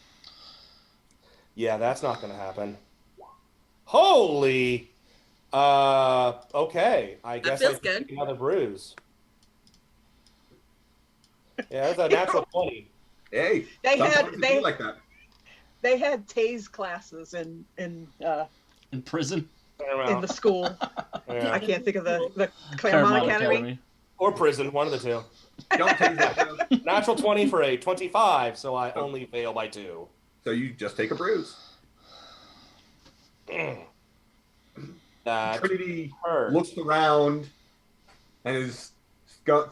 Yeah, that's not going to happen. Holy. Okay. I guess I feels can good. take another bruise. Yeah, that's a natural 20. Hey, They sometimes had it they be like that. they had tase classes in prison. in the school. Yeah. I can't think of the Claremont Claremont Academy. Or prison, one of the two. Don't tase that. Though. Natural 20 for a 25, so I only fail by 2. So you just take a bruise. That Trinity hurts. looks around and is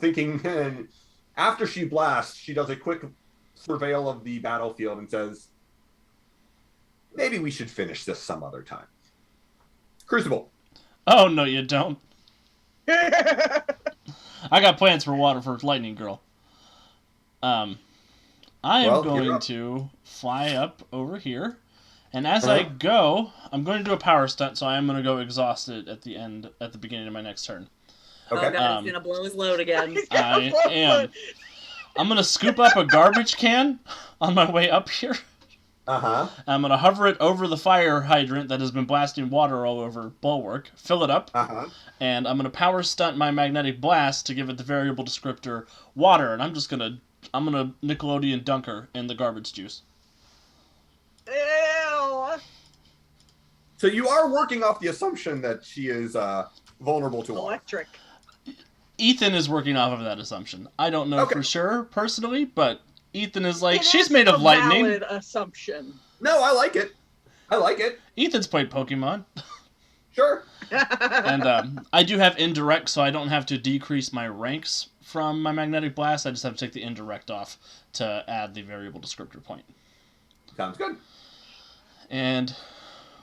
thinking, and after she blasts, she does a quick surveil of the battlefield and says, maybe we should finish this some other time. Crucible. Oh, no, you don't. I got plans for water for Lightning Girl. I am going to fly up over here. And as I go, I'm going to do a power stunt, so I am going to go exhausted at the beginning of my next turn. Okay. Oh god, he's gonna blow his load again. I am. I'm going to scoop up a garbage can on my way up here. Uh-huh. I'm going to hover it over the fire hydrant that has been blasting water all over Bulwark, fill it up, and I'm going to power stunt my magnetic blast to give it the variable descriptor water, and I'm going to Nickelodeon dunk her in the garbage juice. Ew. So you are working off the assumption that she is vulnerable to water. Electric. Ethan is working off of that assumption. I don't know for sure, personally, but Ethan is like, It she's is made of a lightning. valid assumption. No, I like it. I like it. Ethan's played Pokemon. Sure. And I do have indirect, so I don't have to decrease my ranks from my magnetic blast. I just have to take the indirect off to add the variable descriptor point. Sounds good. And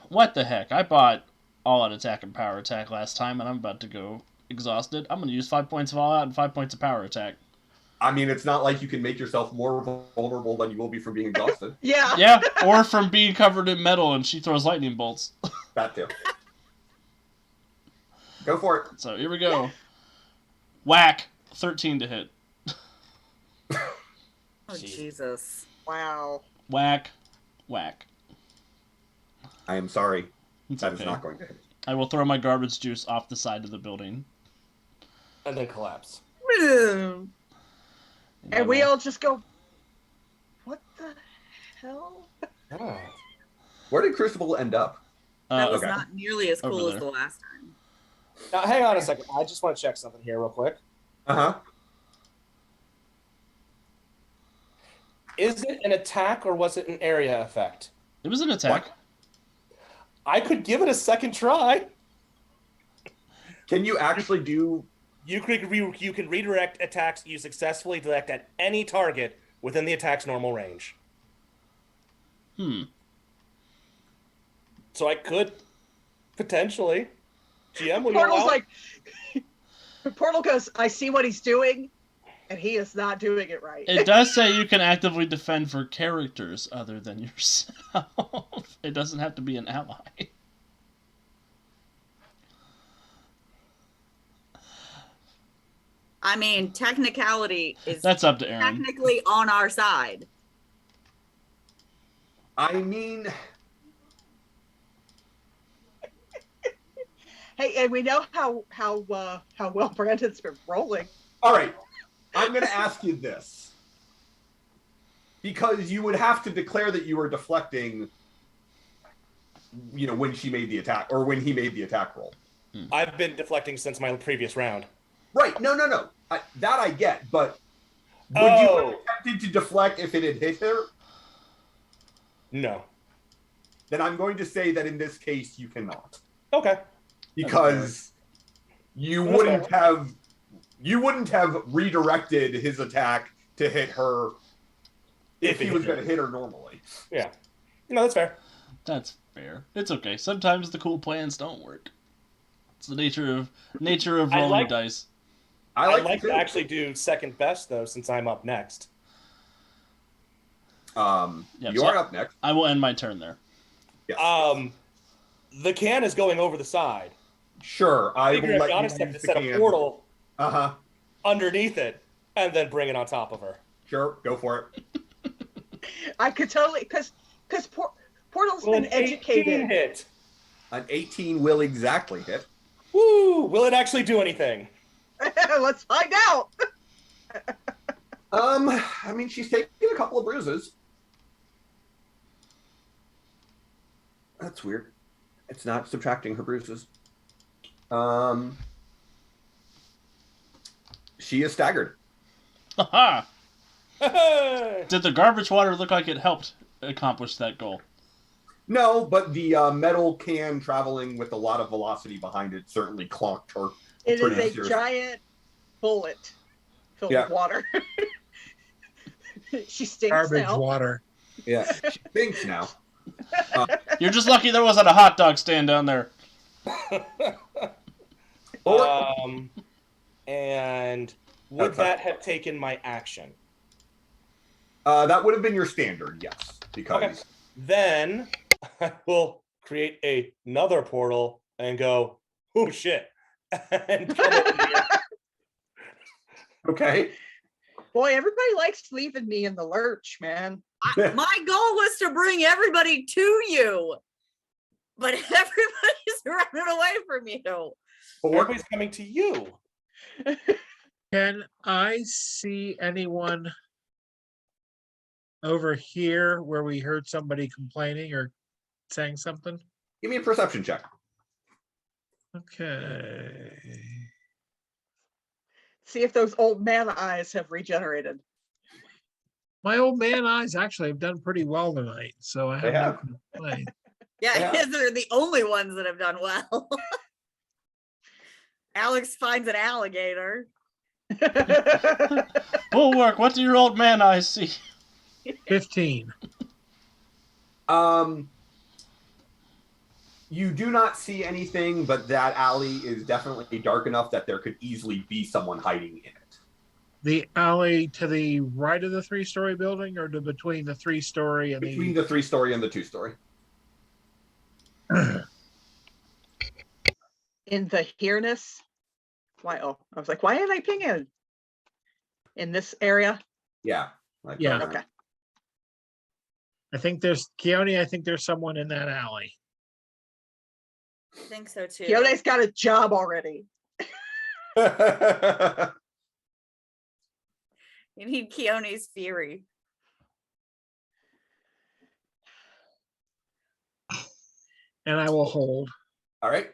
what the heck? I bought all-out attack and power attack last time, and I'm about to go exhausted. I'm going to use 5 points of all-out and 5 points of power attack. I mean, it's not like you can make yourself more vulnerable than you will be from being exhausted. Yeah. Yeah, or from being covered in metal and she throws lightning bolts. That too. Go for it. So here we go. Whack. 13 to hit. Oh Jesus! Wow. Whack. Whack. I am sorry. It's That okay. is not going to hit. I will throw my garbage juice off the side of the building. And then collapse. And we all just go, what the hell? Oh. Where did Crucible end up? That was okay. not nearly as Over cool as there. the last time. Now, hang on a second. I just want to check something here real quick. Uh-huh. Is it an attack or was it an area effect? It was an attack. What? I could give it a second try. Can you actually do... You can redirect attacks you successfully direct at any target within the attack's normal range. So I could potentially. GM, will you Portal's allow? like, Portal goes, I see what he's doing, and he is not doing it right. It does say you can actively defend for characters other than yourself. It doesn't have to be an ally. I mean, technicality is That's up to Aaron. technically on our side. I mean... Hey, and we know how well Brandon's been rolling. All right. I'm going to ask you this. Because you would have to declare that you were deflecting, you know, when she made the attack, or when he made the attack roll. I've been deflecting since my previous round. Right. No. That I get, but would you have attempted to deflect if it had hit her? No. Then I'm going to say that in this case you cannot. Okay. Because you wouldn't have redirected his attack to hit her if he was going to hit her normally. Yeah. No, that's fair. That's fair. It's okay. Sometimes the cool plans don't work. It's the nature of rolling dice. I'd like to actually do second best though, since I'm up next. You are up next. I will end my turn there. Yes. The can is going over the side. Sure, I will let you use to the set a can. portal Uh-huh. underneath it and then bring it on top of her. Sure, go for it. I could totally, because Portal's Will been an 18 educated. hit? An 18 will exactly hit. Woo! Will it actually do anything? Let's find out. I mean, she's taking a couple of bruises. That's weird. It's not subtracting her bruises. She is staggered. Haha! Did the garbage water look like it helped accomplish that goal? No, but the metal can traveling with a lot of velocity behind it certainly clonked her. It is pretty a seriously. giant bullet filled Yeah. with water. She stinks Garbage now. water. Yeah, she thinks now. You're just lucky there wasn't a hot dog stand down there. And would That's that have taken my action? That would have been your standard, yes, because Okay. Then I will create another portal and go, oh shit. And come over here. okay. Boy, everybody likes leaving me in the lurch, man. My goal was to bring everybody to you, but everybody's running away from you. Everybody's coming to you. Can I see anyone over here where we heard somebody complaining or saying something? Give me a perception check. Okay. See if those old man eyes have regenerated. My old man eyes actually have done pretty well tonight, so I They have no complaint. Yeah, Yeah. they're the only ones that have done well. Alex finds an alligator. Bulwark, what do your old man eyes see? 15. You do not see anything, but that alley is definitely dark enough that there could easily be someone hiding in it. The alley to the right of the 3-story building, or to between the 3-story and Between the 3-story and the 2-story. In the here-ness? Why? Oh, I was like, why am I pinging? In this area? Yeah. Like, Yeah. Okay. I think there's Keone. I think there's someone in that alley. I think so too. Kyoto's got a job already. You need Keone's fury. And I will hold. All right.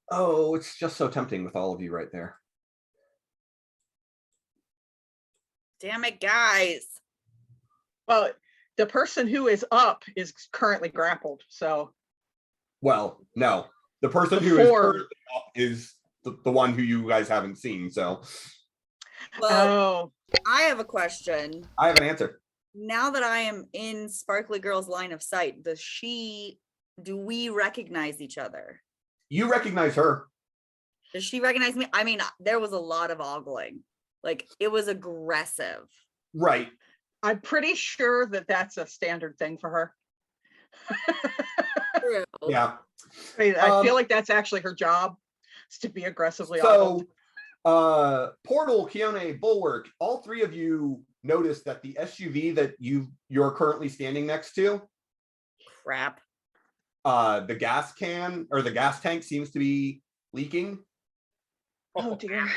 Oh, it's just so tempting with all of you right there. Damn it, guys. Well, the person who is up is currently grappled, so Well, no. The person who is Before- currently up is the one who you guys haven't seen, so Well, oh, I have a question. I have an answer. Now that I am in Sparkly Girl's line of sight, do we recognize each other? You recognize her. Does she recognize me? I mean, there was a lot of ogling. Like, it was aggressive. Right. I'm pretty sure that that's a standard thing for her. True. Yeah. I mean, I feel Um, like that's actually her job, is to be aggressively ogled. So, Portal, Keone, Bulwark, all three of you notice that the SUV that you're currently standing next to, Crap. the gas can or the gas tank seems to be leaking, Oh dear.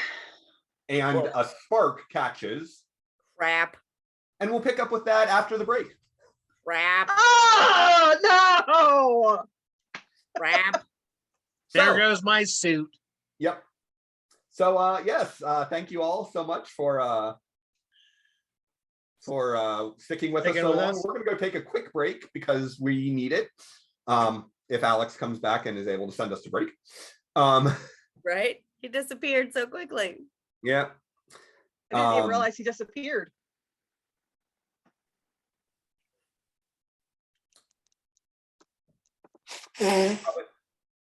and a spark catches. Crap. And we'll pick up with that after the break. Crap. Oh no! Crap. There So, goes my suit. yep. So yes, thank you all so much for sticking with us Sticking so with long. us. We're gonna go take a quick break because we need it. If Alex comes back and is able to send us to break. Right? He disappeared so quickly. Yeah. I didn't even Um, realize he disappeared.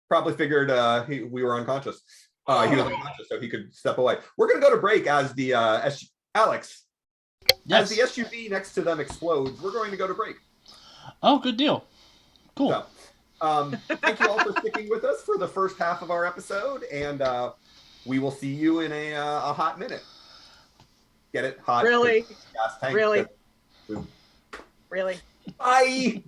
Probably figured we were unconscious. He was unconscious, so he could step away. We're gonna go to break as the Alex. Yes. As the SUV next to them explodes, we're going to go to break. Oh, good deal. Cool. So, thank you all for sticking with us for the first half of our episode, and we will see you in a hot minute. Get it? Hot. Really? Gas tank. Really? Boom. Really? Bye.